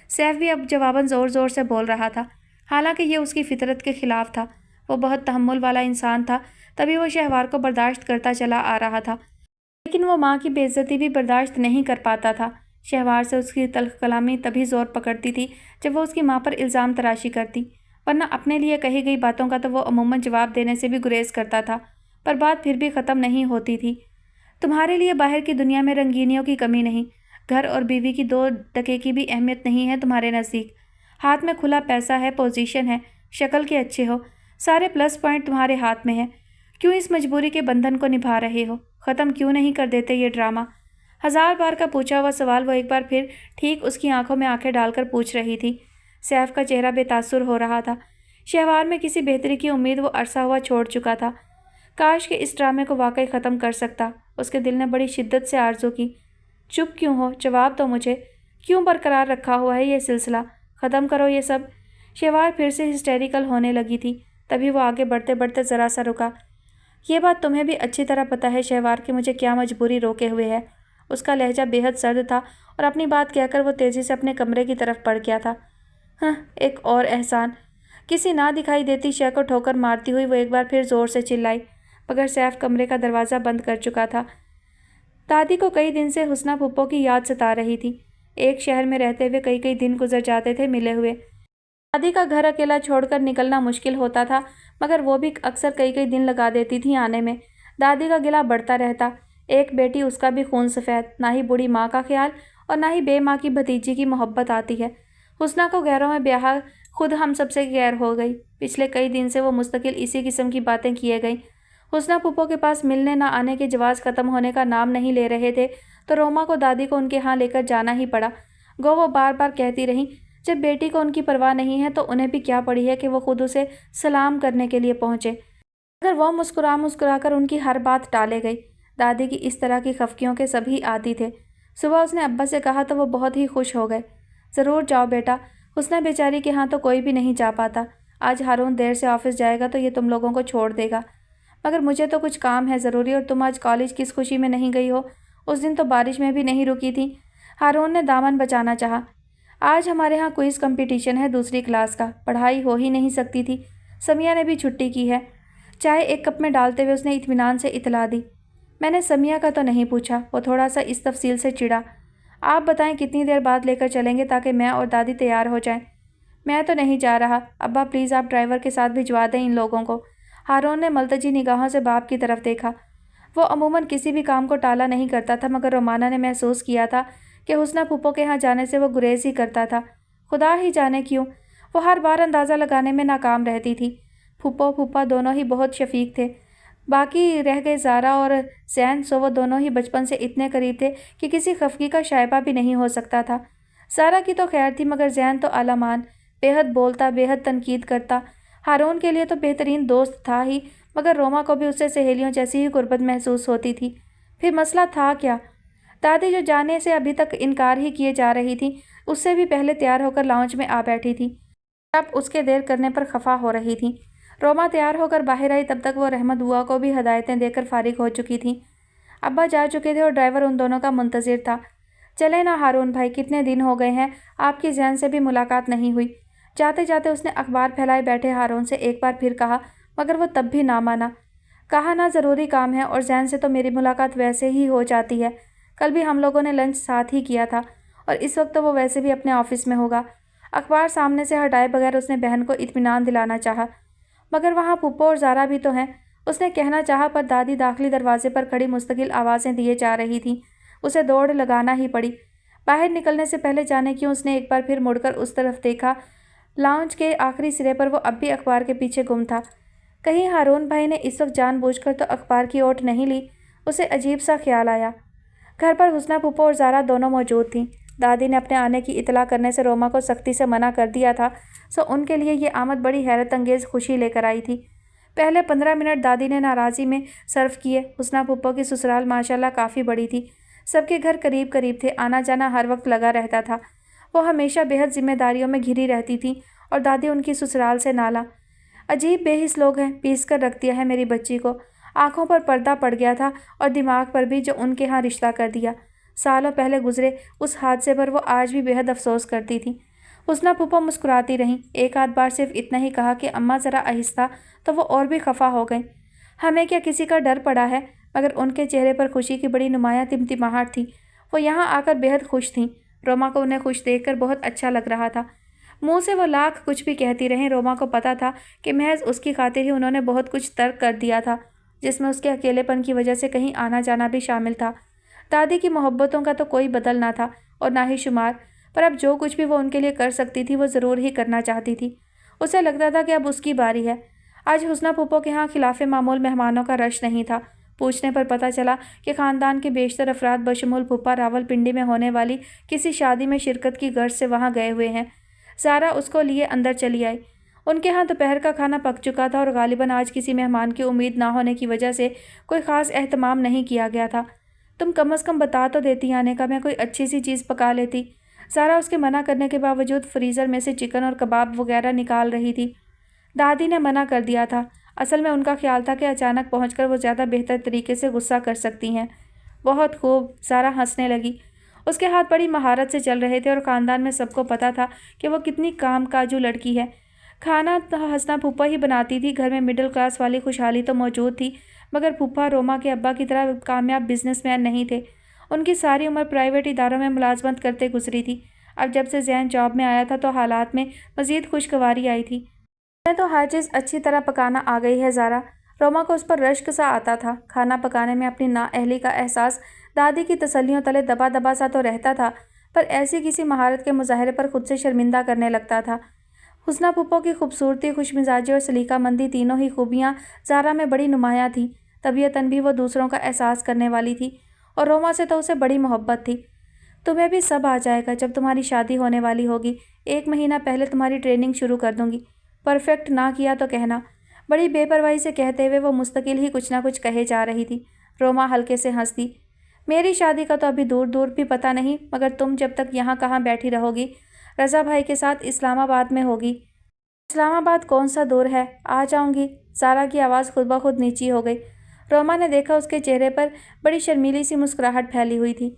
सैफ भी अब जवाबन ज़ोर ज़ोर से बोल रहा था, हालांकि ये उसकी फितरत के खिलाफ था। वो बहुत तहम्मुल वाला इंसान था, तभी वो शहवार को बर्दाश्त करता चला आ रहा था, लेकिन वो माँ की बेइज्जती भी बर्दाश्त नहीं कर पाता था। शहवार से उसकी तल्ख कलामी तभी ज़ोर पकड़ती थी जब वो उसकी माँ पर इल्ज़ाम तराशी करती, वरना अपने लिए कही गई बातों का तो वो अमूमन जवाब देने से भी गुरेज करता था, पर बात फिर भी ख़त्म नहीं होती थी। तुम्हारे लिए बाहर की दुनिया में रंगीनियों की कमी नहीं, घर और बीवी की 2 टके की भी अहमियत नहीं है तुम्हारे नज़दीक। हाथ में खुला पैसा है, पोजीशन है, शक्ल के अच्छे हो, सारे प्लस पॉइंट तुम्हारे हाथ में है। क्यों इस मजबूरी के बंधन को निभा रहे हो? ख़त्म क्यों नहीं कर देते ये ड्रामा? 1000 बार का पूछा हुआ सवाल वो एक बार फिर ठीक उसकी आंखों में आंखें डालकर पूछ रही थी। सैफ का चेहरा बेतासुर हो रहा था। शहवार में किसी बेहतरी की उम्मीद वो अरसा हुआ छोड़ चुका था। काश कि इस ड्रामे को वाकई ख़त्म कर सकता। उसके दिल ने बड़ी शिद्दत से आरज़ू की। चुप क्यों हो? जवाब दो मुझे, क्यों बरकरार रखा हुआ है ये सिलसिला? ख़त्म करो ये सब। शहवार फिर से हिस्टेरिकल होने लगी थी, तभी वो आगे बढ़ते बढ़ते ज़रा सा रुका। ये बात तुम्हें भी अच्छी तरह पता है शहवार कि मुझे क्या मजबूरी रोके हुए है। उसका लहजा बेहद सर्द था और अपनी बात कहकर वो तेज़ी से अपने कमरे की तरफ बढ़ गया था। हाँ, एक और एहसान। किसी ना दिखाई देती शय को ठोकर मारती हुई वो एक बार फिर ज़ोर से चिल्लाई, मगर सैफ कमरे का दरवाज़ा बंद कर चुका था। दादी को कई दिन से हुस्ना फूफो की याद सता रही थी। एक शहर में रहते हुए कई कई दिन गुजर जाते थे मिले हुए। दादी का घर अकेला छोड़कर निकलना मुश्किल होता था, मगर वो भी अक्सर कई कई दिन लगा देती थी आने में। दादी का गिला बढ़ता रहता। एक बेटी, उसका भी खून सफ़ेद। ना ही बूढ़ी माँ का ख्याल और ना ही बेमाँ की भतीजी की मोहब्बत आती है। हुस्ना को गैरों में ब्याह खुद हम सबसे गैर हो गई। पिछले कई दिन से वो मुस्तकिल इसी किस्म की बातें किए गई। हुस्ना फूफो के पास मिलने ना आने के जवाज़ ख़त्म होने का नाम नहीं ले रहे थे, तो रोमा को दादी को उनके यहाँ लेकर जाना ही पड़ा। गो वो बार बार कहती रहीं, जब बेटी को उनकी परवाह नहीं है तो उन्हें भी क्या पड़ी है कि वो खुद उसे सलाम करने के लिए पहुँचे। अगर वो मुस्कुरा मुस्कुरा कर उनकी हर बात टाले गई। दादी की इस तरह की खफकियों के सभी आदी थे। सुबह उसने अब्बा से कहा तो वो बहुत ही खुश हो गए। ज़रूर जाओ बेटा, हुस्ना बेचारी के यहाँ तो कोई भी नहीं जा पाता। आज हारून देर से ऑफिस जाएगा तो ये तुम लोगों को छोड़ देगा, मगर मुझे तो कुछ काम है ज़रूरी, और तुम आज कॉलेज किस खुशी में नहीं गई हो? उस दिन तो बारिश में भी नहीं रुकी थी। हारून ने दामन बचाना चाहा। आज हमारे यहाँ क्विज़ कंपटीशन है दूसरी क्लास का, पढ़ाई हो ही नहीं सकती थी। समिया ने भी छुट्टी की है। चाय एक कप में डालते हुए उसने इत्मीनान से इतला दी। मैंने समिया का तो नहीं पूछा, वो थोड़ा सा इस तफसील से चिढ़ा। आप बताएं कितनी देर बाद लेकर चलेंगे ताकि मैं और दादी तैयार हो जाएं। मैं तो नहीं जा रहा अब्बा, प्लीज़ आप ड्राइवर के साथ भिजवा दें इन लोगों को। हारून ने मलतजी निगाहों से बाप की तरफ देखा। वो अमूमन किसी भी काम को टाला नहीं करता था, मगर रोमाना ने महसूस किया था कि हुस्ना फूफो के यहाँ जाने से वो गुरेज ही करता था। खुदा ही जाने क्यों, वो हर बार अंदाज़ा लगाने में नाकाम रहती थी। फूफो फूफा दोनों ही बहुत शफीक थे। बाकी रह गए ज़ारा और जैन, सो वो दोनों ही बचपन से इतने करीब थे कि किसी खफगी का शायबा भी नहीं हो सकता था। ज़ारा की तो खैर थी, मगर जैन तो आलामान, बेहद बोलता, बेहद तनकीद करता। हारून के लिए तो बेहतरीन दोस्त था ही, मगर रोमा को भी उससे सहेलियों जैसी ही गुर्बत महसूस होती थी। फिर मसला था क्या? दादी जो जाने से अभी तक इनकार ही किए जा रही थी, उससे भी पहले तैयार होकर लाउंज में आ बैठी थी। अब उसके देर करने पर खफा हो रही थी। रोमा तैयार होकर बाहर आई, तब तक वो रहमत बुआ को भी हदायतें देकर फारिग हो चुकी थी। अब्बा जा चुके थे और ड्राइवर उन दोनों का मुंतज़िर था। चले ना हारून भाई, कितने दिन हो गए हैं, आपकी जैन से भी मुलाकात नहीं हुई। जाते जाते उसने अखबार फैलाए बैठे हारून से एक बार फिर कहा, मगर वो तब भी ना माना। कहा ना ज़रूरी काम है, और जैन से तो मेरी मुलाकात वैसे ही हो जाती है। कल भी हम लोगों ने लंच साथ ही किया था, और इस वक्त तो वो वैसे भी अपने ऑफिस में होगा। اخبار سامنے سے ہٹائے بغیر اس نے بہن کو اطمینان دلانا چاہا۔ مگر وہاں پھپھو اور زارا بھی تو ہیں، اس نے کہنا چاہا، پر دادی داخلی دروازے پر کھڑی مستقل آوازیں دیے جا رہی تھیں۔ اسے دوڑ لگانا ہی پڑی۔ باہر نکلنے سے پہلے جانے کیوں اس نے ایک بار پھر مڑ کر اس طرف دیکھا۔ لاؤنج کے آخری سرے پر وہ اب بھی اخبار کے پیچھے گم تھا۔ کہیں ہارون بھائی نے اس وقت جان بوجھ کر تو اخبار کی اوٹ نہیں لی۔ اسے عجیب سا خیال آیا۔ گھر پر حسنہ پھپھو اور زارا دونوں موجود تھیں۔ دادی نے اپنے آنے کی اطلاع کرنے سے روما کو سختی سے منع کر دیا تھا، سو ان کے لیے یہ آمد بڑی حیرت انگیز خوشی لے کر آئی تھی۔ پہلے 15 منٹ دادی نے ناراضی میں صرف کیے۔ حسنہ پھپھو کی سسرال ماشاءاللہ کافی بڑی تھی۔ سب کے گھر قریب قریب تھے، آنا جانا ہر وقت لگا رہتا تھا۔ وہ ہمیشہ بےحد ذمہ داریوں میں گھری رہتی تھیں اور دادی ان کی سسرال سے نالا، عجیب بے حس لوگ ہیں، پیس کر رکھ دیا ہے میری بچی کو۔ آنکھوں پر پردہ پڑ گیا تھا اور دماغ پر بھی، جو ان کے ہاں رشتہ کر دیا۔ سالوں پہلے گزرے اس حادثے پر وہ آج بھی بےحد افسوس کرتی تھی۔ حسنہ پھپھو مسکراتی رہیں، ایک آدھ بار صرف اتنا ہی کہا کہ اماں ذرا آہستہ، تو وہ اور بھی خفا ہو گئیں۔ ہمیں کیا کسی کا ڈر پڑا ہے؟ مگر ان کے چہرے پر خوشی کی بڑی نمایاں تمتماہٹ تھی۔ وہ یہاں آ کر بےحد خوش تھیں۔ روما کو انہیں خوش دیکھ کر بہت اچھا لگ رہا تھا۔ منہ سے وہ لاکھ کچھ بھی کہتی رہیں، روما کو پتہ تھا کہ محض اس کی خاطر ہی انہوں نے بہت کچھ ترک کر دیا تھا، جس میں اس کے اکیلے پن کی وجہ سے کہیں آنا جانا بھی شامل تھا۔ دادی کی محبتوں کا تو کوئی بدل نہ تھا اور نہ ہی شمار، پر اب جو کچھ بھی وہ ان کے لیے کر سکتی تھی وہ ضرور ہی کرنا چاہتی تھی۔ اسے لگتا تھا کہ اب اس کی باری ہے۔ آج حسنہ پھپھو کے ہاں خلاف معمول مہمانوں کا رش نہیں تھا۔ پوچھنے پر پتہ چلا کہ خاندان کے بیشتر افراد بشمول پھپھا راول پنڈی میں ہونے والی کسی شادی میں شرکت کی غرض سے وہاں گئے ہوئے ہیں۔ زارا اس کو لیے اندر چلی آئی۔ ان کے ہاں دوپہر کا کھانا پک چکا تھا اور غالباً آج کسی مہمان کی امید نہ ہونے کی وجہ سے کوئی خاص اہتمام نہیں کیا گیا تھا۔ تم کم از کم بتا تو دیتی آنے کا، میں کوئی اچھی سی چیز پکا لیتی۔ زارا اس کے منع کرنے کے باوجود فریزر میں سے چکن اور کباب وغیرہ نکال رہی تھی۔ دادی نے منع کر دیا تھا۔ اصل میں ان کا خیال تھا کہ اچانک پہنچ کر وہ زیادہ بہتر طریقے سے غصہ کر سکتی ہیں۔ بہت خوب، زارا ہنسنے لگی۔ اس کے ہاتھ بڑی مہارت سے چل رہے تھے اور خاندان میں سب کو پتہ تھا کہ وہ کتنی کام کاجو لڑکی ہے۔ کھانا حسنہ پھپھا ہی بناتی تھی۔ گھر میں مڈل کلاس والی خوشحالی تو موجود تھی، مگر پھپھا روما کے ابا کی طرح کامیاب بزنس مین نہیں تھے۔ ان کی ساری عمر پرائیویٹ اداروں میں ملازمت کرتے گزری تھی۔ اب جب سے زین جاب میں آیا تھا تو حالات میں مزید خوشگواری آئی تھی۔ میں تو ہر چیز اچھی طرح پکانا آ گئی ہے زارا۔ روما کو اس پر رشک سا آتا تھا۔ کھانا پکانے میں اپنی نااہلی کا احساس دادی کی تسلیوں تلے دبا دبا سا تو رہتا تھا، پر ایسی کسی مہارت کے مظاہرے پر خود سے شرمندہ کرنے لگتا تھا۔ حسنہ پھپھو کی خوبصورتی، خوش مزاجی اور سلیقہ مندی، تینوں ہی خوبیاں زارا میں بڑی نمایاں تھیں۔ طبیعتاً بھی وہ دوسروں کا احساس کرنے والی تھی اور روما سے تو اسے بڑی محبت تھی۔ تمہیں بھی سب آ جائے گا جب تمہاری شادی ہونے والی ہوگی۔ 1 مہینہ پہلے تمہاری ٹریننگ شروع کر دوں گی۔ پرفیکٹ نہ کیا تو کہنا۔ بڑی بے پرواہی سے کہتے ہوئے وہ مستقل ہی کچھ نہ کچھ کہے جا رہی تھی۔ روما ہلکے سے ہنس دی۔ میری شادی کا تو ابھی دور دور بھی پتہ نہیں، مگر تم جب تک یہاں کہاں بیٹھی رہو گی، رضا بھائی کے ساتھ اسلام آباد میں ہوگی۔ اسلام آباد کون سا دور ہے، آ جاؤں گی۔ زارا کی آواز خود بخود نیچی ہو گئی۔ روما نے دیکھا اس کے چہرے پر بڑی شرمیلی سی مسکراہٹ پھیلی ہوئی تھی۔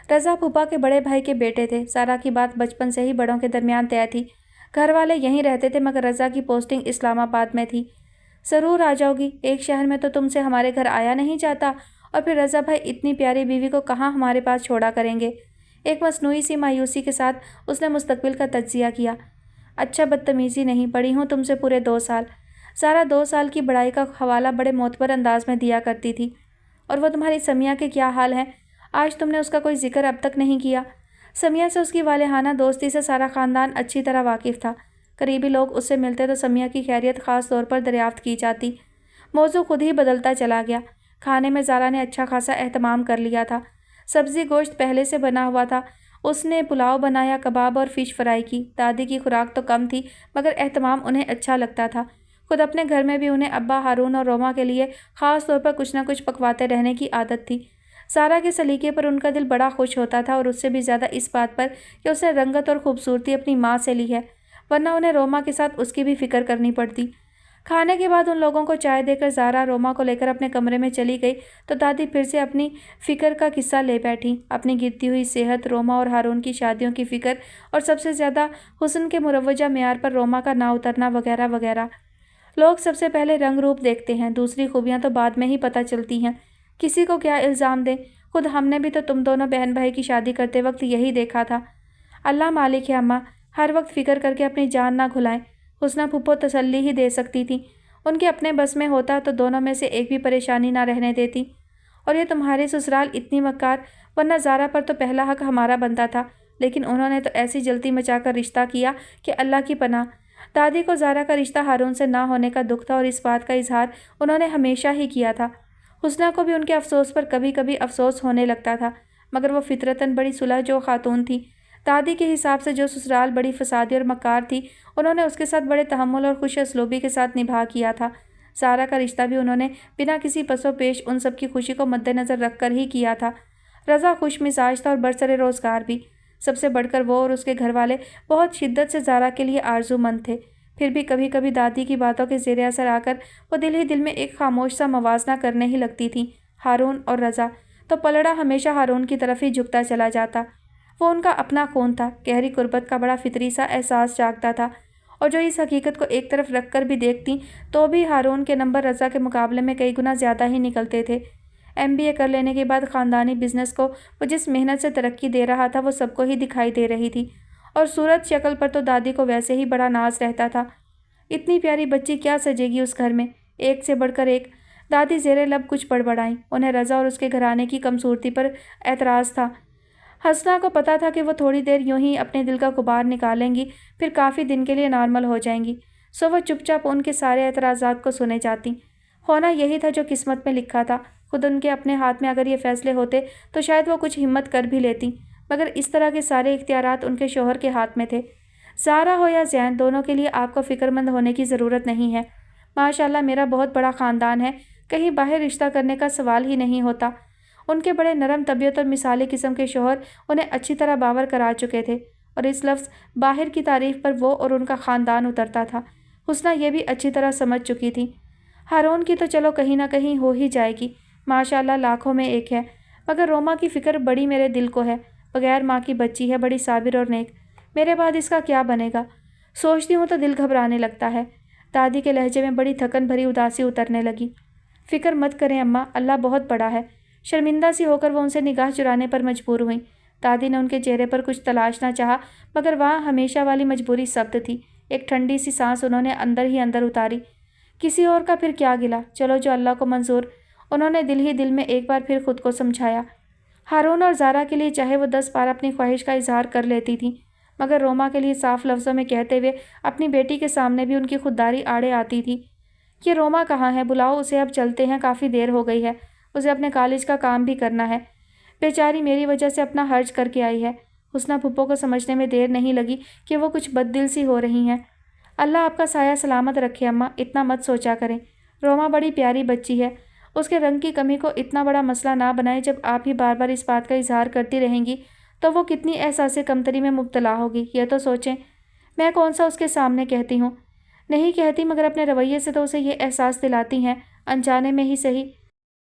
رضا پھپھا کے بڑے بھائی کے بیٹے تھے۔ زارا کی بات بچپن سے ہی بڑوں کے درمیان طے تھی۔ گھر والے یہیں رہتے تھے، مگر رضا کی پوسٹنگ اسلام آباد میں تھی۔ ضرور آ جاؤ گی، ایک شہر میں تو تم سے ہمارے گھر آیا نہیں جاتا، اور پھر رضا بھائی اتنی پیاری بیوی کو کہاں ہمارے پاس چھوڑا کریں گے۔ ایک مصنوعی سی مایوسی کے ساتھ اس نے مستقبل کا تجزیہ کیا۔ اچھا، بدتمیزی نہیں، بڑی ہوں تم سے پورے 2 سال۔ زارا 2 سال کی بڑائی کا حوالہ بڑے معتبر انداز میں دیا کرتی تھی۔ اور وہ تمہاری سمیہ کے کیا حال ہے؟ آج تم نے اس کا کوئی ذکر اب تک نہیں کیا۔ سمیہ سے اس کی والہانہ دوستی سے سارا خاندان اچھی طرح واقف تھا۔ قریبی لوگ اس سے ملتے تو سمیہ کی خیریت خاص طور پر دریافت کی جاتی۔ موضوع خود ہی بدلتا چلا گیا۔ کھانے میں زارا نے اچھا خاصا اہتمام کر لیا تھا۔ سبزی گوشت پہلے سے بنا ہوا تھا۔ اس نے پلاؤ بنایا، کباب اور فش فرائی کی۔ دادی کی خوراک تو کم تھی، مگر اہتمام انہیں اچھا لگتا تھا۔ خود اپنے گھر میں بھی انہیں ابا، ہارون اور روما کے لیے خاص طور پر کچھ نہ کچھ پکواتے رہنے کی عادت تھی۔ زارا کے سلیقے پر ان کا دل بڑا خوش ہوتا تھا، اور اس سے بھی زیادہ اس بات پر کہ اس نے رنگت اور خوبصورتی اپنی ماں سے لی ہے، ورنہ انہیں روما کے ساتھ اس کی بھی فکر کرنی پڑتی۔ کھانے کے بعد ان لوگوں کو چائے دے کر زارا روما کو لے کر اپنے کمرے میں چلی گئی تو دادی پھر سے اپنی فکر کا قصہ لے بیٹھی۔ اپنی گرتی ہوئی صحت، روما اور ہارون کی شادیوں کی فکر، اور سب سے زیادہ حسن کے مروجہ معیار پر روما کا نہ اترنا وغیرہ وغیرہ۔ لوگ سب سے پہلے رنگ روپ دیکھتے ہیں، دوسری خوبیاں تو بعد میں ہی پتہ چلتی ہیں۔ کسی کو کیا الزام دیں، خود ہم نے بھی تو تم دونوں بہن بھائی کی شادی کرتے وقت یہی دیکھا تھا۔ اللہ مالک ہے اماں، हर वक्त फिक्र करके अपनी जान ना घुलाएं। हुस्ना फूफो तसल्ली ही दे सकती थी। उनके अपने बस में होता तो दोनों में से एक भी परेशानी ना रहने देती। और ये तुम्हारी ससुराल इतनी मक्कार, वरना ज़ारा पर तो पहला हक हमारा बनता था, लेकिन उन्होंने तो ऐसी जल्दी मचाकर रिश्ता किया कि अल्लाह की पनाह। दादी को ज़ारा का रिश्ता हारून से ना होने का दुख था और इस बात का इजहार उन्होंने हमेशा ही किया था। हुस्ना को भी उनके अफसोस पर कभी कभी अफसोस होने लगता था, मगर वो फितरतन बड़ी सुलहजो खातून थी। दादी के हिसाब से जो ससुराल बड़ी फसादी और मक्कार थी, उन्होंने उसके साथ बड़े तहम्मुल और खुश असलूबी के साथ निभा किया था। ज़ारा का रिश्ता भी उन्होंने बिना किसी पसो पेश उन सब की खुशी को मद्देनज़र रख कर ही किया था। रज़ा खुश मिजाज था और बरसरे रोज़गार भी। सबसे बढ़कर वो और उसके घर वाले बहुत शिद्दत से ज़ारा के लिए आरजूमंद थे। फिर भी कभी कभी दादी की बातों के ज़ेरे असर आकर वो दिल ही दिल में एक खामोश सा मवाजना करने ही लगती थी। हारून और रज़ा तो पलड़ा हमेशा हारून की तरफ ही झुकता चला जाता। वो उनका अपना खून था। गहरी कुर्बत का बड़ा फितरी सा एहसास जागता था, और जो इस हकीकत को एक तरफ रख कर भी देखती तो भी हारून के नंबर रज़ा के मुकाबले में कई गुना ज़्यादा ही निकलते थे। MBA कर लेने के बाद ख़ानदानी बिजनेस को वो जिस मेहनत से तरक्की दे रहा था वो सबको ही दिखाई दे रही थी, और सूरत शक्ल पर तो दादी को वैसे ही बड़ा नाज रहता था। इतनी प्यारी बच्ची क्या सजेगी उस घर में, एक से बढ़कर एक। दादी ज़ेरे लब कुछ बड़बड़ाईं। उन्हें रज़ा और उसके घराने की कमसूरती पर एतराज़ था। हसना को पता था कि वो थोड़ी देर यूं ही अपने दिल का गुबार निकालेंगी, फिर काफ़ी दिन के लिए नॉर्मल हो जाएंगी। सो वह चुपचाप उनके सारे एतराज़ात को सुने जाती। होना यही था जो किस्मत में लिखा था। खुद उनके अपने हाथ में अगर ये फैसले होते तो शायद वो कुछ हिम्मत कर भी लेती, मगर इस तरह के सारे इख्तियारात उनके शोहर के हाथ में थे। ज़ारा हो या ज़ैन, दोनों के लिए आपको फ़िक्रमंद होने की ज़रूरत नहीं है। माशाल्लाह मेरा बहुत बड़ा ख़ानदान है, कहीं बाहर रिश्ता करने का सवाल ही नहीं होता। उनके बड़े नरम तबीयत और मिसाली किस्म के शोहर उन्हें अच्छी तरह बावर करा चुके थे, और इस लफ्ज़ बाहर की तारीफ़ पर वो और उनका ख़ानदान उतरता था। हुस्ना ये भी अच्छी तरह समझ चुकी थी। हारून की तो चलो कहीं ना कहीं हो ही जाएगी, माशाल्लाह लाखों में एक है, मगर रोमा की फ़िक्र बड़ी मेरे दिल को है। बगैर माँ की बच्ची है, बड़ी साबिर और नेक। मेरे बाद इसका क्या बनेगा, सोचती हूँ तो दिल घबराने लगता है। दादी के लहजे में बड़ी थकन भरी उदासी उतरने लगी। फ़िक्र मत करें अम्मा, अल्लाह बहुत बड़ा है। शर्मिंदा सी होकर वो उनसे निगाह चुराने पर मजबूर हुई। दादी ने उनके चेहरे पर कुछ तलाशना चाहा, मगर वहाँ हमेशा वाली मजबूरी शब्द थी। एक ठंडी सी सांस उन्होंने अंदर ही अंदर उतारी। किसी और का फिर क्या गिला, चलो जो अल्लाह को मंजूर। उन्होंने दिल ही दिल में एक बार फिर खुद को समझाया। हारून और ज़ारा के लिए चाहे वो 10 बार अपनी ख्वाहिश का इजहार कर लेती थी, मगर रोमा के लिए साफ लफ्ज़ों में कहते हुए अपनी बेटी के सामने भी उनकी खुददारी आड़े आती थी। कि रोमा कहाँ है, बुलाओ उसे, अब चलते हैं, काफ़ी देर हो गई है, उसे अपने कॉलेज का काम भी करना है। बेचारी मेरी वजह से अपना हर्ज करके आई है। हुस्ना फूफो को समझने में देर नहीं लगी कि वो कुछ बददिल सी हो रही हैं। अल्लाह आपका साया सलामत रखे अम्मा, इतना मत सोचा करें। रोमा बड़ी प्यारी बच्ची है, उसके रंग की कमी को इतना बड़ा मसला ना बनाएं। जब आप ही बार बार इस बात का इजहार करती रहेंगी तो वो कितनी एहसास कमतरी में मुब्तला होगी, यह तो सोचें। मैं कौन सा उसके सामने कहती हूँ, नहीं कहती, मगर अपने रवैये से तो उसे ये एहसास दिलाती हैं, अनजाने में ही सही।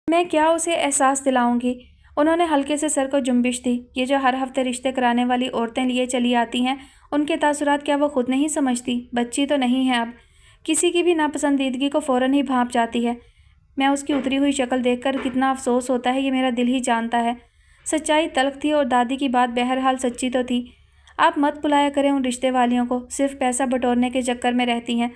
मैं क्या उसे एहसास दिलाऊंगी। उन्होंने हल्के से सर को जुम्बिश दी। ये जो हर हफ्ते रिश्ते कराने वाली औरतें लिए चली आती हैं, उनके तासुरात क्या वो खुद नहीं समझती? बच्ची तो नहीं है अब, किसी की भी नापसंदीदगी को फ़ौरन ही भांप जाती है। मैं उसकी उतरी हुई शक्ल देखकर कितना अफसोस होता है ये मेरा दिल ही जानता है। सच्चाई तल्ख थी और दादी की बात बहरहाल सच्ची तो थी। आप मत बुलाया करें उन रिश्ते वालियों को, सिर्फ पैसा बटोरने के चक्कर में रहती हैं।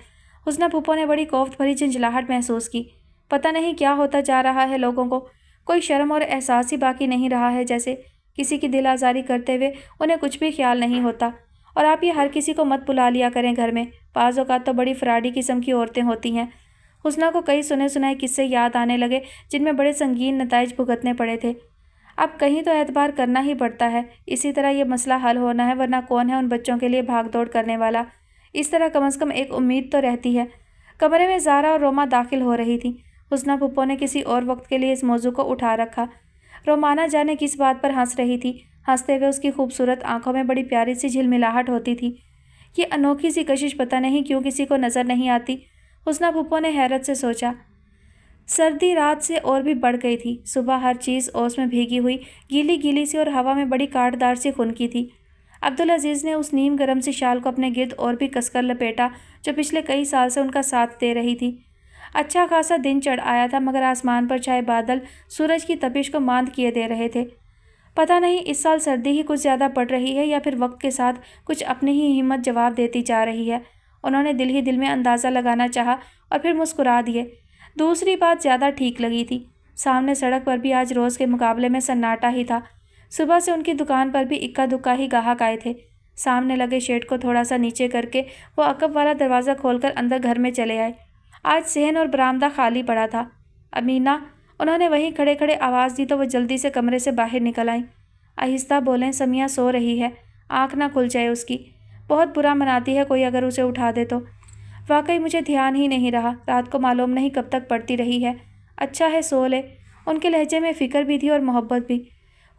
हुस्ना फूफो ने बड़ी कोफ्त भरी झंझलाहट महसूस की। पता नहीं क्या होता जा रहा है लोगों को, कोई शर्म और एहसास ही बाकी नहीं रहा है, जैसे किसी की दिल आज़ारी करते हुए उन्हें कुछ भी ख्याल नहीं होता। और आप ये हर किसी को मत बुला लिया करें घर में, बाज़ औक़ात तो बड़ी फ़राडी किस्म की औरतें होती हैं। हुस्ना को कई सुने सुनाए किस्से याद आने लगे जिनमें बड़े संगीन नताइज भुगतने पड़े थे। अब कहीं तो एतबार करना ही पड़ता है, इसी तरह ये मसला हल होना है, वरना कौन है उन बच्चों के लिए भाग दौड़ करने वाला। इस तरह कम से कम एक उम्मीद तो रहती है। कमरे में ज़ारा और रोमा दाखिल हो रही थी। हुस्ना फूफो ने किसी और वक्त के लिए इस मौजू को उठा रखा। रोमाना जाने किस बात पर हंस रही थी। हंसते हुए उसकी खूबसूरत आंखों में बड़ी प्यारी सी झिलमिलाहट होती थी। ये अनोखी सी कशिश पता नहीं क्यों किसी को नज़र नहीं आती। हुस्ना फूफो ने हैरत से सोचा। सर्दी रात से और भी बढ़ गई थी। सुबह हर चीज़ ओस में भीगी हुई, गीली गीली सी और हवा में बड़ी कांटदार सी खुनकी थी। अब्दुल अजीज़ ने उस नीम गर्म सी शाल को अपने गिर्द और भी कसकर लपेटा जो पिछले कई साल से उनका साथ दे रही थी। अच्छा खासा दिन चढ़ आया था, मगर आसमान पर छाए बादल सूरज की तपिश को मांद किए दे रहे थे। पता नहीं इस साल सर्दी ही कुछ ज़्यादा पड़ रही है या फिर वक्त के साथ कुछ अपनी ही हिम्मत जवाब देती जा रही है। उन्होंने दिल ही दिल में अंदाज़ा लगाना चाहा और फिर मुस्कुरा दिए। दूसरी बात ज़्यादा ठीक लगी थी। सामने सड़क पर भी आज रोज़ के मुकाबले में सन्नाटा ही था। सुबह से उनकी दुकान पर भी इक्का दुक्का ही ग्राहक आए थे। सामने लगे शेड को थोड़ा सा नीचे करके वो अकब वाला दरवाज़ा खोलकर अंदर घर में चले आए। आज सहन और बरामदा खाली पड़ा था। अमीना, उन्होंने वहीं खड़े खड़े आवाज़ दी तो वो जल्दी से कमरे से बाहर निकल आई। आहिस्ता बोलें, समिया सो रही है, आँख ना खुल जाए उसकी। बहुत बुरा मनाती है कोई अगर उसे उठा दे तो। वाकई मुझे ध्यान ही नहीं रहा, रात को मालूम नहीं कब तक पड़ती रही है। अच्छा है सो ले। उनके लहजे में फ़िक्र भी थी और मोहब्बत भी।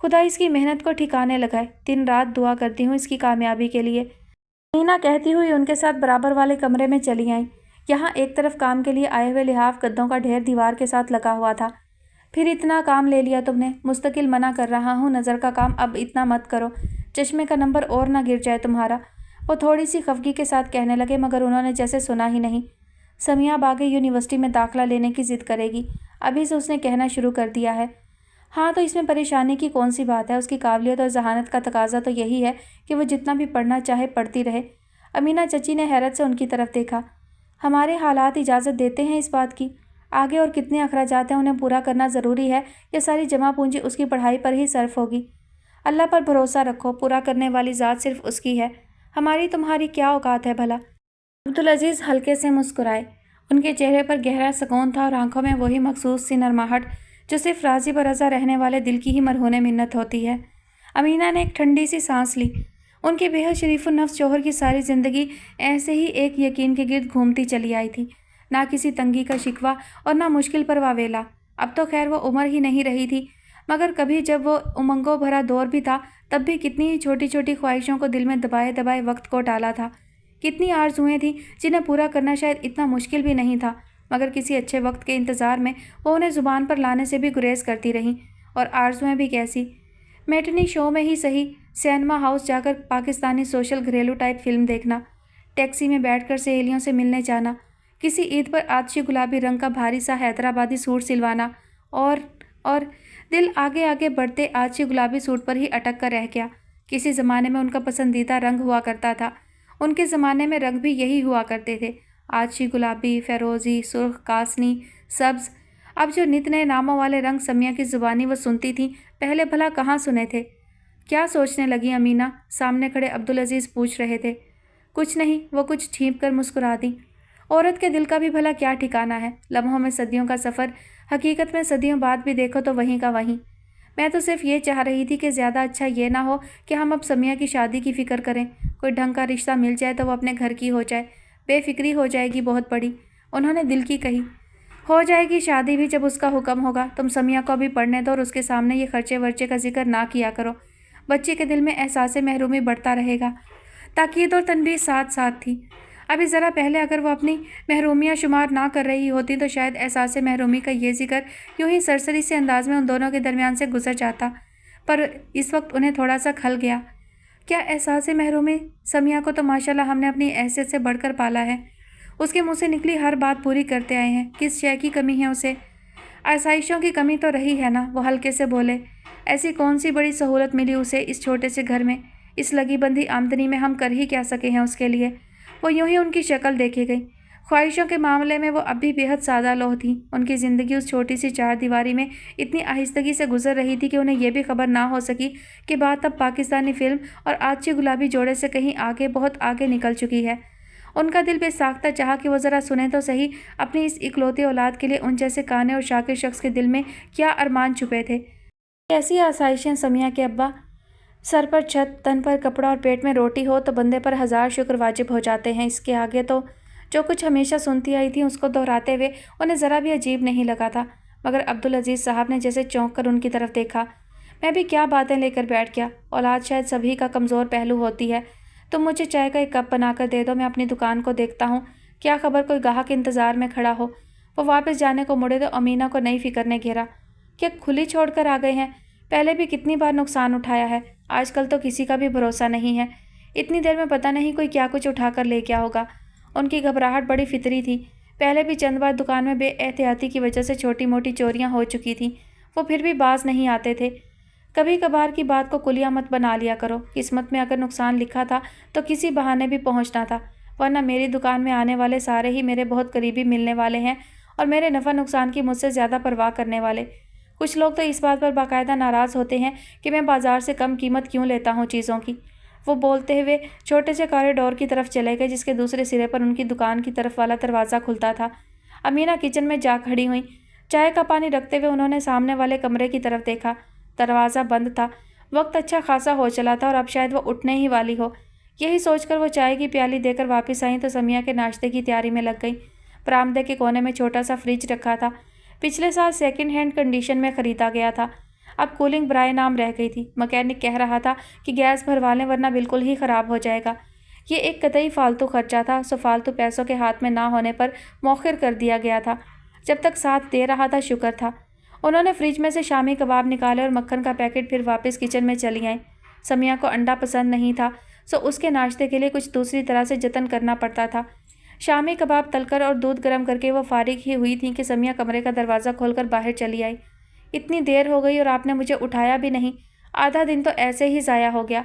खुदा इसकी मेहनत को ठिकाने लगाए। दिन रात दुआ करती हूँ इसकी कामयाबी के लिए। मीना कहती हुई उनके साथ बराबर वाले कमरे में चली आई। यहाँ एक तरफ काम के लिए आए हुए लिहाफ गद्दों का ढेर दीवार के साथ लगा हुआ था। फिर इतना काम ले लिया तुमने, मुस्तकिल मना कर रहा हूँ नज़र का काम अब इतना मत करो, चश्मे का नंबर और ना गिर जाए तुम्हारा। वो थोड़ी सी खफगी के साथ कहने लगे मगर उन्होंने जैसे सुना ही नहीं। समिया अब आगे यूनिवर्सिटी में दाखिला लेने की ज़िद करेगी, अभी से उसने कहना शुरू कर दिया है। हाँ तो इसमें परेशानी की कौन सी बात है, उसकी काबिलियत और जहानत का तकाजा तो यही है कि वो जितना भी पढ़ना चाहे पढ़ती रहे। अमीना चची ने हैरत से उनकी तरफ देखा। हमारे हालात इजाज़त देते हैं इस बात की। आगे और कितने अखराजात हैं उन्हें पूरा करना ज़रूरी है, ये सारी जमा पूंजी उसकी पढ़ाई पर ही सर्फ होगी। अल्लाह पर भरोसा रखो, पूरा करने वाली ज़ात सिर्फ उसकी है, हमारी तुम्हारी क्या औकात है भला। अब्दुल अजीज़ हल्के से मुस्कुराए। उनके चेहरे पर गहरा सुकून था और आंखों में वही मखसूस सी नरमाहट जो सिर्फ राज़ी बरज़ा रहने वाले दिल की ही मरहूने मिन्नत होती है। अमीना ने एक ठंडी सी सांस ली। उनके बेहद शरीफ नफ्स शौहर की सारी ज़िंदगी ऐसे ही एक यकीन के गिर्द घूमती चली आई थी, ना किसी तंगी का शिकवा और ना मुश्किल पर वावेला। अब तो खैर वो उम्र ही नहीं रही थी, मगर कभी जब वो उमंगों भरा दौर भी था तब भी कितनी ही छोटी छोटी ख्वाहिशों को दिल में दबाए दबाए वक्त को टाला था। कितनी आरज़ुएं थीं जिन्हें पूरा करना शायद इतना मुश्किल भी नहीं था, मगर किसी अच्छे वक्त के इंतज़ार में वो उन्हें ज़ुबान पर लाने से भी गुरेज करती रहीं। और आरज़ुएं भी कैसी, मैटनी शो में ही सही, सिनेमा हाउस जाकर पाकिस्तानी सोशल घरेलू टाइप फिल्म देखना, टैक्सी में बैठकर सहेलियों से मिलने जाना, किसी ईद पर आतिशी गुलाबी रंग का भारी सा हैदराबादी सूट सिलवाना। और दिल आगे आगे बढ़ते आतिशी गुलाबी सूट पर ही अटक कर रह गया। किसी ज़माने में उनका पसंदीदा रंग हुआ करता था। उनके ज़माने में रंग भी यही हुआ करते थे, आतिशी गुलाबी, फ़िरोज़ी, सुर्ख, कासनी, सब्ज़। अब जो नित नए नामों वाले रंग समिया की ज़ुबानी वो सुनती थी, पहले भला कहाँ सुने थे। क्या सोचने लगी अमीना, सामने खड़े अब्दुल अजीज़ पूछ रहे थे। कुछ नहीं, वो कुछ छींप कर मुस्कुरा दी। औरत के दिल का भी भला क्या ठिकाना है, लम्हों में सदियों का सफ़र, हकीकत में सदियों बाद भी देखो तो वहीं का वहीं। मैं तो सिर्फ ये चाह रही थी कि ज़्यादा अच्छा ये ना हो कि हम अब समिया की शादी की फ़िक्र करें। कोई ढंग का रिश्ता मिल जाए तो वो अपने घर की हो जाए, बेफिक्री हो जाएगी बहुत बड़ी। उन्होंने दिल की कही। हो जाएगी शादी भी जब उसका हुक्म होगा। तुम समिया को अभी पढ़ने दो और उसके सामने ये खर्चे वर्चे का जिक्र ना किया करो। बच्चे के दिल में एहसास महरूमी बढ़ता रहेगा। ताकीद और तनबीह साथ साथ थी। अभी ज़रा पहले अगर वो अपनी महरूमियाँ शुमार ना कर रही होती तो शायद एहसास महरूमी का ये जिक्र यूँ ही सरसरी से अंदाज में उन दोनों के दरमियान से गुजर जाता, पर इस वक्त उन्हें थोड़ा सा खल गया। क्या एहसास महरूमी? समिया को तो माशाल्लाह हमने अपनी हैसियत से बढ़कर पाला है। उसके मुँह से निकली हर बात पूरी करते आए हैं। किस शय की कमी है उसे? आसाइशों की कमी तो रही है ना, वो हल्के से बोले। ऐसी कौन सी बड़ी सहूलत मिली उसे इस छोटे से घर में? इस लगी बंधी आमदनी में हम कर ही क्या सके हैं उसके लिए? वो यूं ही उनकी शक्ल देखी गई। ख्वाहिशों के मामले में वो अब भी बेहद सादा लौह थी। उनकी ज़िंदगी उस छोटी सी चार दीवारी में इतनी आहिस्तगी से गुजर रही थी कि उन्हें यह भी खबर ना हो सकी कि बात अब पाकिस्तानी फ़िल्म और आतिशी गुलाबी जोड़े से कहीं आगे, बहुत आगे निकल चुकी है। उनका दिल बेसाख्ता चाहा कि वो ज़रा सुने तो सही अपनी इस इकलौती औलाद के लिए उन जैसे काने और शाकिर शख्स के दिल में क्या अरमान छुपे थे। कैसी आसाइशें समिया के अब्बा। सर पर छत, तन पर कपड़ा और पेट में रोटी हो तो बंदे पर हज़ार शुक्र वाजिब हो जाते हैं। इसके आगे तो जो कुछ हमेशा सुनती आई थी उसको दोहराते हुए उन्हें ज़रा भी अजीब नहीं लगा था। मगर अब्दुल अजीज़ साहब ने जैसे चौंक कर उनकी तरफ देखा। मैं भी क्या बातें लेकर बैठ गया। औलाद शायद सभी का कमज़ोर पहलू होती है। तुम मुझे चाय का एक कप बना कर दे दो, मैं अपनी दुकान को देखता हूँ। क्या खबर कोई गाहक इंतज़ार में खड़ा हो। वो वापस जाने को मुड़े तो अमीना को नई फिक्र ने घेरा। क्या खुली छोड़ कर आ गए हैं? पहले भी कितनी बार नुकसान उठाया है, आजकल तो किसी का भी भरोसा नहीं है। इतनी देर में पता नहीं कोई क्या कुछ उठा कर ले गया होगा। उनकी घबराहट बड़ी फितरी थी। पहले भी चंद बार दुकान में बेएहतियाती की वजह से छोटी मोटी चोरियां हो चुकी थीं। वो फिर भी बाज नहीं आते थे। کبھی کبھار کی بات کو کلیہ مت بنا لیا کرو۔ قسمت میں اگر نقصان لکھا تھا تو کسی بہانے بھی پہنچنا تھا، ورنہ میری دکان میں آنے والے سارے ہی میرے بہت قریبی ملنے والے ہیں اور میرے نفع نقصان کی مجھ سے زیادہ پرواہ کرنے والے۔ کچھ لوگ تو اس بات پر باقاعدہ ناراض ہوتے ہیں کہ میں بازار سے کم قیمت کیوں لیتا ہوں چیزوں کی۔ وہ بولتے ہوئے چھوٹے سے کوریڈور کی طرف چلے گئے جس کے دوسرے سرے پر ان کی دکان کی طرف والا دروازہ کھلتا تھا۔ امینہ کچن میں جا کھڑی ہوئیں۔ چائے کا پانی رکھتے ہوئے انہوں نے سامنے والے کمرے کی طرف دیکھا۔ دروازہ بند تھا۔ وقت اچھا خاصا ہو چلا تھا اور اب شاید وہ اٹھنے ہی والی ہو۔ یہی سوچ کر وہ چائے کی پیالی دے کر واپس آئیں تو سمیہ کے ناشتے کی تیاری میں لگ گئیں۔ برآمدے کے کونے میں چھوٹا سا فریج رکھا تھا۔ پچھلے سال سیکنڈ ہینڈ کنڈیشن میں خریدا گیا تھا، اب کولنگ برائے نام رہ گئی تھی۔ مکینک کہہ رہا تھا کہ گیس بھروا لیں ورنہ بالکل ہی خراب ہو جائے گا۔ یہ ایک قطعی فالتو خرچہ تھا، سو فالتو پیسوں کے ہاتھ میں نہ ہونے پر مؤخر کر دیا گیا تھا۔ جب تک ساتھ دے رہا تھا شکر تھا۔ انہوں نے فریج میں سے شامی کباب نکالے اور مکھن کا پیکٹ، پھر واپس کچن میں چلی آئیں۔ سمیہ کو انڈا پسند نہیں تھا، سو اس کے ناشتے کے لیے کچھ دوسری طرح سے جتن کرنا پڑتا تھا۔ شامی کباب تل کر اور دودھ گرم کر کے وہ فارغ ہی ہوئی تھیں کہ سمیہ کمرے کا دروازہ کھول کر باہر چلی آئی۔ اتنی دیر ہو گئی اور آپ نے مجھے اٹھایا بھی نہیں، آدھا دن تو ایسے ہی ضائع ہو گیا۔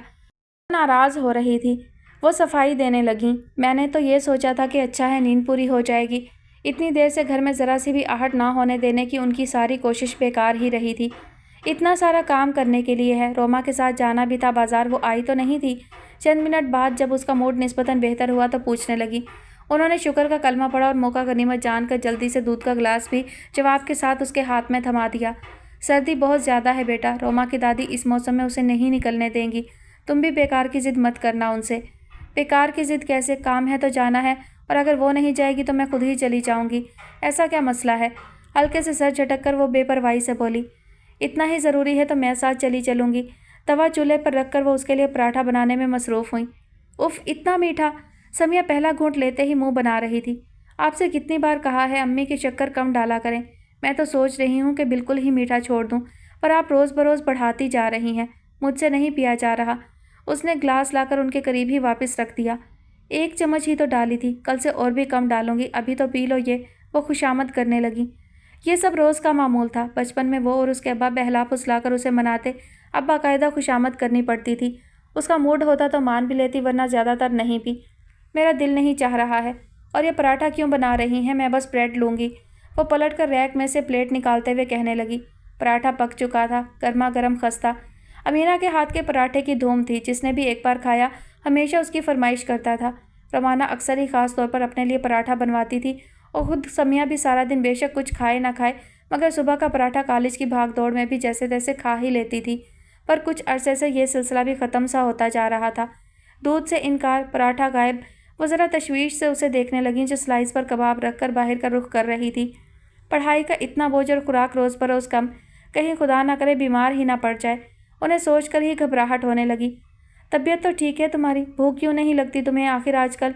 ناراض ہو رہی تھی۔ وہ صفائی دینے لگیں۔ میں نے تو یہ سوچا تھا کہ اچھا ہے نیند پوری ہو جائے گی۔ اتنی دیر سے گھر میں ذرا سی بھی آہٹ نہ ہونے دینے کی ان کی ساری کوشش بیکار ہی رہی تھی۔ اتنا سارا کام کرنے کے لیے ہے، روما کے ساتھ جانا بھی تھا بازار، وہ آئی تو نہیں تھی۔ چند منٹ بعد جب اس کا موڈ نسبتاً بہتر ہوا تو پوچھنے لگی۔ انہوں نے شکر کا کلمہ پڑھا اور موقع غنیمت جان کر جلدی سے دودھ کا گلاس بھی جواب کے ساتھ اس کے ہاتھ میں تھما دیا۔ سردی بہت زیادہ ہے بیٹا، روما کی دادی اس موسم میں اسے نہیں نکلنے دیں گی، تم بھی بیکار کی ضد مت کرنا ان سے۔ بیکار کی ضد کیسے، کام ہے تو جانا ہے، اور اگر وہ نہیں جائے گی تو میں خود ہی چلی جاؤں گی، ایسا کیا مسئلہ ہے؟ ہلکے سے سر جھٹک کر وہ بے پرواہی سے بولی۔ اتنا ہی ضروری ہے تو میں ساتھ چلی چلوں گی۔ توا چولہے پر رکھ کر وہ اس کے لیے پراٹھا بنانے میں مصروف ہوئیں۔ اف، اتنا میٹھا! سمیہ پہلا گھونٹ لیتے ہی منہ بنا رہی تھی۔ آپ سے کتنی بار کہا ہے امی کی شکر کم ڈالا کریں، میں تو سوچ رہی ہوں کہ بالکل ہی میٹھا چھوڑ دوں، پر آپ روز بروز بڑھاتی جا رہی ہیں، مجھ سے نہیں پیا جا رہا۔ اس نے گلاس لا کر ان کے قریب ہی واپس رکھ دیا۔ ایک چمچ ہی تو ڈالی تھی، کل سے اور بھی کم ڈالوں گی، ابھی تو پی لو یہ، وہ خوشامد کرنے لگی۔ یہ سب روز کا معمول تھا۔ بچپن میں وہ اور اس کے ابا بہلا پھسلا کر اسے مناتے، اب باقاعدہ خوشامد کرنی پڑتی تھی۔ اس کا موڈ ہوتا تو مان بھی لیتی ورنہ زیادہ تر نہیں پی۔ میرا دل نہیں چاہ رہا ہے، اور یہ پراٹھا کیوں بنا رہی ہیں، میں بس بریڈ لوں گی۔ وہ پلٹ کر ریک میں سے پلیٹ نکالتے ہوئے کہنے لگی۔ پراٹھا پک چکا تھا، گرما گرم خستہ۔ امینہ کے ہاتھ کے پراٹھے کی دھوم تھی، جس نے بھی ایک بار کھایا ہمیشہ اس کی فرمائش کرتا تھا۔ رومانہ اکثر ہی خاص طور پر اپنے لیے پراٹھا بنواتی تھی، اور خود سمیہ بھی سارا دن بے شک کچھ کھائے نہ کھائے مگر صبح کا پراٹھا کالج کی بھاگ دوڑ میں بھی جیسے تیسے کھا ہی لیتی تھی۔ پر کچھ عرصے سے یہ سلسلہ بھی ختم سا ہوتا جا رہا تھا۔ دودھ سے انکار، پراٹھا غائب۔ وہ ذرا تشویش سے اسے دیکھنے لگیں جو سلائس پر کباب رکھ کر باہر کا رخ کر رہی تھی۔ پڑھائی کا اتنا بوجھ اور خوراک روز بروز کم، کہیں خدا نہ کرے بیمار ہی نہ پڑ جائے، انہیں سوچ کر ہی گھبراہٹ ہونے لگی۔ طبیعت تو ٹھیک ہے تمہاری، بھوک کیوں نہیں لگتی تمہیں آخر آج کل؟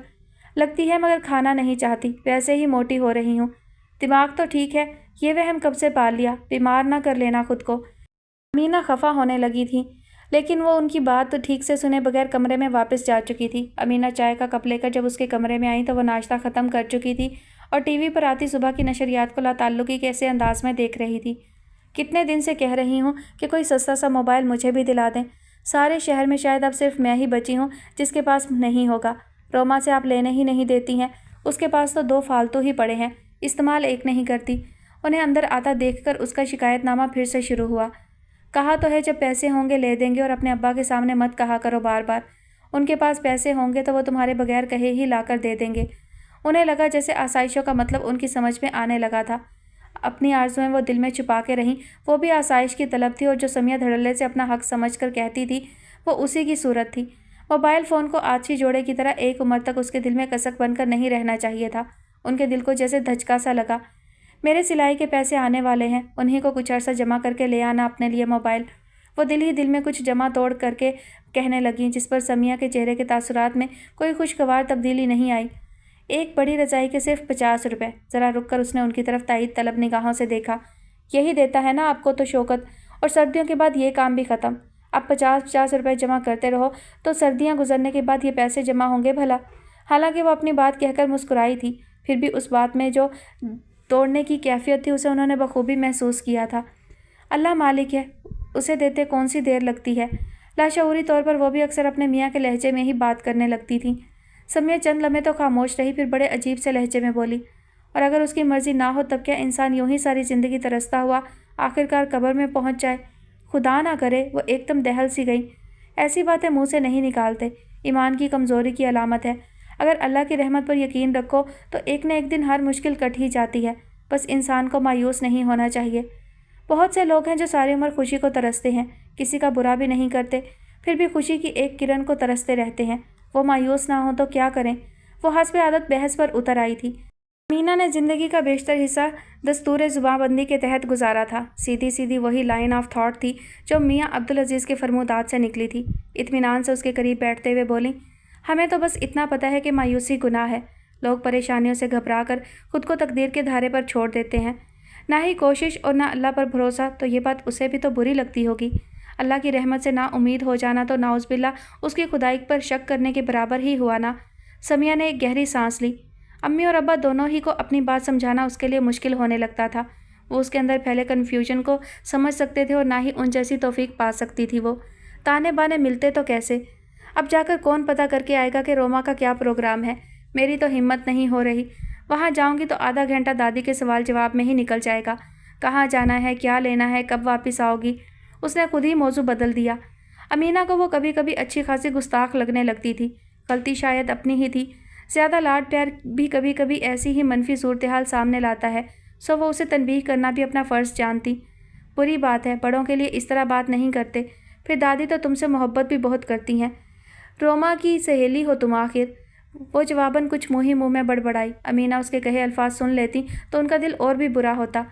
لگتی ہے مگر کھانا نہیں چاہتی، ویسے ہی موٹی ہو رہی ہوں۔ دماغ تو ٹھیک ہے، یہ وہم کب سے پال لیا، بیمار نہ کر لینا خود کو۔ امینہ خفا ہونے لگی تھی، لیکن وہ ان کی بات تو ٹھیک سے سنے بغیر کمرے میں واپس جا چکی تھی۔ امینہ چائے کا کپ لے کر جب اس کے کمرے میں آئیں تو وہ ناشتہ ختم کر چکی تھی اور ٹی وی پر آتی صبح کی نشریات کو لاتعلقی کے ایسے انداز میں دیکھ رہی تھی۔ کتنے دن سے کہہ رہی ہوں کہ کوئی سستا سا موبائل مجھے بھی دلا دیں، سارے شہر میں شاید اب صرف میں ہی بچی ہوں جس کے پاس نہیں ہوگا۔ روما سے آپ لینے ہی نہیں دیتی ہیں، اس کے پاس تو 2 فالتو ہی پڑے ہیں، استعمال ایک نہیں کرتی۔ انہیں اندر آتا دیکھ کر اس کا شکایت نامہ پھر سے شروع ہوا۔ کہا تو ہے جب پیسے ہوں گے لے دیں گے، اور اپنے ابا کے سامنے مت کہا کرو بار بار، ان کے پاس پیسے ہوں گے تو وہ تمہارے بغیر کہے ہی لا کر دے دیں گے۔ انہیں لگا جیسے آسائشوں کا مطلب ان کی سمجھ میں آنے لگا تھا۔ اپنی آرزوئیں وہ دل میں چھپا کے رہیں، وہ بھی آسائش کی طلب تھی، اور جو سمیہ دھڑلے سے اپنا حق سمجھ کر کہتی تھی وہ اسی کی صورت تھی۔ موبائل فون کو آچھی جوڑے کی طرح ایک عمر تک اس کے دل میں کسک بن کر نہیں رہنا چاہیے تھا۔ ان کے دل کو جیسے دھچکا سا لگا۔ میرے سلائی کے پیسے آنے والے ہیں، انہیں کو کچھ عرصہ جمع کر کے لے آنا اپنے لیے موبائل۔ وہ دل ہی دل میں کچھ جمع توڑ کر کے کہنے لگیں، جس پر سمیہ کے چہرے کے تاثرات میں کوئی خوشگوار تبدیلی نہیں آئی۔ ایک بڑی رضائی کے صرف 50 روپے۔ ذرا رک کر اس نے ان کی طرف تائید طلب نگاہوں سے دیکھا۔ یہی دیتا ہے نا آپ کو تو شوکت، اور سردیوں کے بعد یہ کام بھی ختم۔ اب 50 روپے جمع کرتے رہو تو سردیاں گزرنے کے بعد یہ پیسے جمع ہوں گے بھلا؟ حالانکہ وہ اپنی بات کہہ کر مسکرائی تھی، پھر بھی اس بات میں جو توڑنے کی کیفیت تھی اسے انہوں نے بخوبی محسوس کیا تھا۔ اللہ مالک ہے، उसे देते कौन सी देर लगती है। लाशऊरी तौर पर वो भी अक्सर अपने मियाँ के लहजे में ही बात करने लगती थी। समिया चंद लम्हे तो खामोश रही, फिर बड़े अजीब से लहजे में बोली, और अगर उसकी मर्जी ना हो तब क्या इंसान यूं ही सारी ज़िंदगी तरसता हुआ आखिरकार कब्र में पहुंच जाए? खुदा ना करे। वो एकदम दहल सी गई। ऐसी बातें मुंह से नहीं निकालते, ईमान की कमज़ोरी की अलामत है। अगर अल्लाह की रहमत पर यकीन रखो तो एक न एक दिन हर मुश्किल कट ही जाती है। बस इंसान को मायूस नहीं होना चाहिए। बहुत से लोग हैं जो सारी उम्र खुशी को तरसते हैं, किसी का बुरा भी नहीं करते, फिर भी खुशी की एक किरण को तरसते रहते हैं। वो मायूस ना हो तो क्या करें? वो हस्ब आदत बहस पर उतर आई थी। मीना ने ज़िंदगी का बेशतर हिस्सा दस्तूर ज़ुबानबंदी के तहत गुजारा था। सीधी सीधी वही लाइन ऑफ थॉट थी जो मियाँ अब्दुल अजीज़ के फरमूदात से निकली थी। इत्मीनान से उसके करीब बैठते हुए बोली, हमें तो बस इतना पता है कि मायूसी गुनाह है। लोग परेशानियों से घबरा कर खुद को तकदीर के धारे पर छोड़ देते हैं। ना ही कोशिश और ना अल्लाह पर भरोसा, तो ये बात उसे भी तो बुरी लगती होगी। अल्लाह की रहमत से ना उम्मीद हो जाना तो नाउज़बिल्ला उसकी खुदाई पर शक करने के बराबर ही हुआ ना। समिया ने एक गहरी सांस ली। अम्मी और अब्बा दोनों ही को अपनी बात समझाना उसके लिए मुश्किल होने लगता था। वो उसके अंदर फैले कन्फ्यूजन को समझ सकते थे और ना ही उन जैसी तौफीक पा सकती थी। वो ताने बाने मिलते तो कैसे? अब जाकर कौन पता करके आएगा कि रोमा का क्या प्रोग्राम है? मेरी तो हिम्मत नहीं हो रही। वहाँ जाऊँगी तो आधा घंटा दादी के सवाल जवाब में ही निकल जाएगा। कहाँ जाना है, क्या लेना है, कब वापस आओगी? उसने खुद ही मौजू बदल दिया। अमीना को वो कभी कभी अच्छी खासी गुस्ताख लगने लगती थी। गलती शायद अपनी ही थी। ज़्यादा लाड प्यार भी कभी कभी ऐसी ही मनफी सूरत हाल सामने लाता है, सो वो उसे तनबीह करना भी अपना फ़र्ज़ जानती। बुरी बात है, बड़ों के लिए इस तरह बात नहीं करते। फिर दादी तो तुमसे मोहब्बत भी बहुत करती हैं। रोमा की सहेली हो तुम आखिर। वो जवाबन कुछ मुँह ही मुँह में बड़बड़ाई। अमीना उसके कहे अल्फाज सुन लेती तो उनका दिल और भी बुरा होता।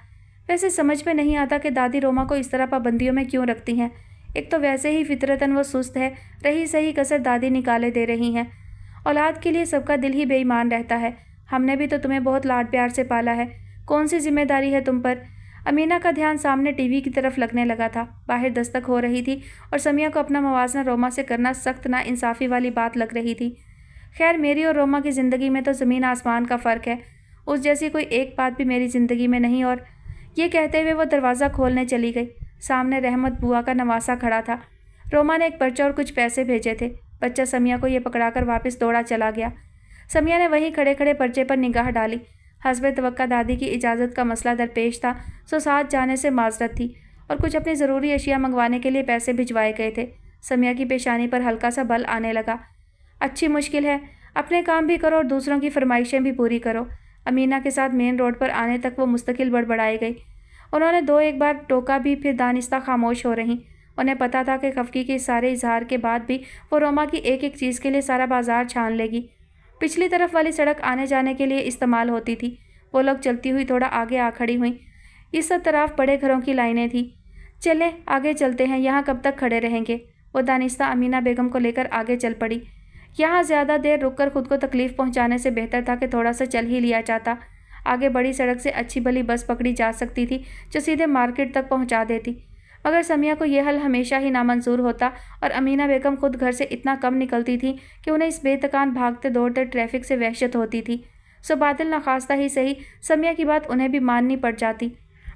वैसे समझ में नहीं आता कि दादी रोमा को इस तरह पाबंदियों में क्यों रखती हैं। एक तो वैसे ही फितरतन वो सुस्त है, रही सही कसर दादी निकाले दे रही हैं। औलाद के लिए सबका दिल ही बेईमान रहता है। हमने भी तो तुम्हें बहुत लाड प्यार से पाला है, कौन सी जिम्मेदारी है तुम पर? अमीना का ध्यान सामने टीवी की तरफ लगने लगा था। बाहर दस्तक हो रही थी और समिया को अपना मवाजना रोमा से करना सख्त ना इंसाफ़ी वाली बात लग रही थी। खैर, मेरी और रोमा की ज़िंदगी में तो ज़मीन आसमान का फ़र्क है। उस जैसी कोई एक बात भी मेरी ज़िंदगी में नहीं। और ये कहते हुए वो दरवाज़ा खोलने चली गई। सामने रहमत बुआ का नवासा खड़ा था। रोमा ने एक पर्चा और कुछ पैसे भेजे थे। बच्चा समिया को ये पकड़ाकर वापस दौड़ा चला गया। समिया ने वहीं खड़े खड़े पर्चे पर निगाह डाली। हस्बे तवक्का दादी की इजाज़त का मसला दरपेश था, सो साथ जाने से माजरत थी और कुछ अपनी ज़रूरी अशिया मंगवाने के लिए पैसे भिजवाए गए थे। समिया की पेशानी पर हल्का सा बल आने लगा। अच्छी मुश्किल है, अपने काम भी करो और दूसरों की फरमाइशें भी पूरी करो। अमीना के साथ मेन रोड पर आने तक वो मुस्तकिल बड़बड़ाई गई। उन्होंने दो एक बार टोका भी, फिर दानिस्ता खामोश हो रहीं। उन्हें पता था कि खफकी के सारे इजहार के बाद भी वो रोमा की एक एक चीज़ के लिए सारा बाजार छान लेगी। पिछली तरफ वाली सड़क आने जाने के लिए इस्तेमाल होती थी। वो लोग चलती हुई थोड़ा आगे आ खड़ी हुई। इस सब तरफ बड़े घरों की लाइनें थीं। चलें आगे चलते हैं, यहाँ कब तक खड़े रहेंगे? वो दानिस्ता अमीना बेगम को लेकर आगे चल पड़ी। यहाँ ज़्यादा देर रुककर खुद को तकलीफ़ पहुँचाने से बेहतर था कि थोड़ा सा चल ही लिया जाता। आगे बड़ी सड़क से अच्छी भली बस पकड़ी जा सकती थी जो सीधे मार्केट तक पहुँचा देती, मगर समिया को यह हल हमेशा ही नामंजूर होता और अमीना बेगम खुद घर से इतना कम निकलती थी कि उन्हें इस बेतकान भागते दौड़ते ट्रैफिक से वहशत होती थी। सो बातिल नखास्ता ही सही, समिया की बात उन्हें भी माननी पड़ जाती।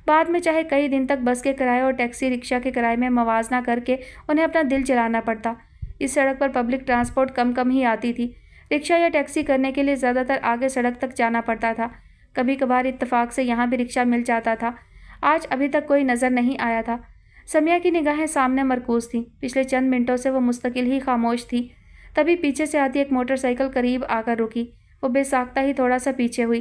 बाद में चाहे कई दिन तक बस के किराए और टैक्सी रिक्शा के किराए में मवाजना करके उन्हें अपना दिल जलाना पड़ता। इस सड़क पर पब्लिक ट्रांसपोर्ट कम कम ही आती थी। रिक्शा या टैक्सी करने के लिए ज़्यादातर आगे सड़क तक जाना पड़ता था। कभी कभार इत्तेफाक से यहाँ भी रिक्शा मिल जाता था। आज अभी तक कोई नज़र नहीं आया था। समिया की निगाहें सामने मरकूज़ थीं। पिछले चंद मिनटों से वो मुस्तकिल ही खामोश थी। तभी पीछे से आती एक मोटरसाइकिल करीब आकर रुकी। वो बेसाख्ता ही थोड़ा सा पीछे हुई।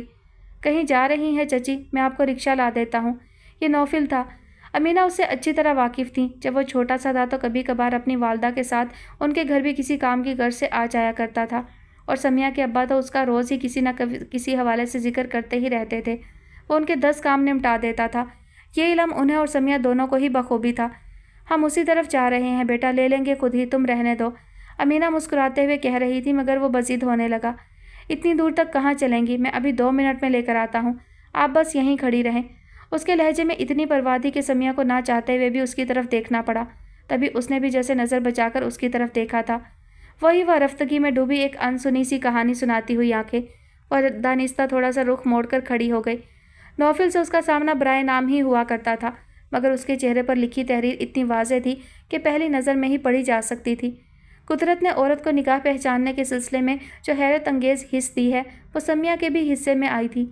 कहीं जा रही हैं चची? मैं आपको रिक्शा ला देता हूँ। ये नौफिल था। अमीना उससे अच्छी तरह वाकिफ़ थी। जब वो छोटा सा था तो कभी कभार अपनी वालदा के साथ उनके घर भी किसी काम की गर्ज से आ जाया करता था और समिया के अब्बा तो उसका रोज़ ही किसी न किसी हवाले से जिक्र करते ही रहते थे। वो उनके 10 काम निपटा देता था। ये इल्म उन्हें और समिया दोनों को ही बखूबी था। हम उसी तरफ जा रहे हैं बेटा, ले लेंगे खुद ही, तुम रहने दो, अमीना मुस्कुराते हुए कह रही थी, मगर वो बजीद होने लगा। इतनी दूर तक कहाँ चलेंगी? मैं अभी 2 मिनट में लेकर आता हूँ, आप बस यहीं खड़ी रहें। उसके लहजे में इतनी परवाह थी कि समिया को ना चाहते हुए भी उसकी तरफ देखना पड़ा। तभी उसने भी जैसे नज़र बचाकर उसकी तरफ देखा था। वही वह रफ्तगी में डूबी एक अनसुनी सी कहानी सुनाती हुई आंखें। और दानिस्ता थोड़ा सा रुख मोड़कर खड़ी हो गई। नौफिल से उसका सामना बराए नाम ही हुआ करता था। مگر اس کے چہرے پر لکھی تحریر اتنی واضح تھی کہ پہلی نظر میں ہی پڑھی جا سکتی تھی۔ قدرت نے عورت کو نکاح پہچاننے کے سلسلے میں جو حیرت انگیز حص دی ہے وہ سمیہ کے بھی حصے میں آئی تھی۔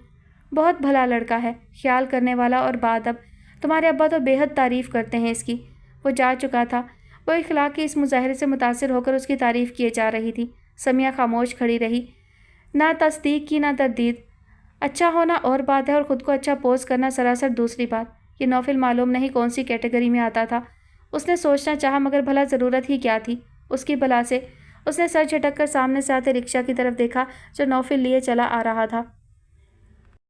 بہت بھلا لڑکا ہے، خیال کرنے والا اور باادب، تمہارے ابا تو بے حد تعریف کرتے ہیں اس کی۔ وہ جا چکا تھا، وہ اخلاق کے اس مظاہرے سے متاثر ہو کر اس کی تعریف کیے جا رہی تھی۔ سمیہ خاموش کھڑی رہی، نہ تصدیق کی نہ تردید۔ اچھا ہونا اور بات ہے اور خود کو اچھا پوز کرنا سراسر دوسری بات۔ یہ نوفل معلوم نہیں کون سی کیٹیگری میں آتا تھا۔ اس نے سوچنا چاہا مگر بھلا ضرورت ہی کیا تھی اس کی بلا سے۔ اس نے سر جھٹک کر سامنے سے آتے رکشہ کی طرف دیکھا جو نوفل لیے چلا آ رہا تھا۔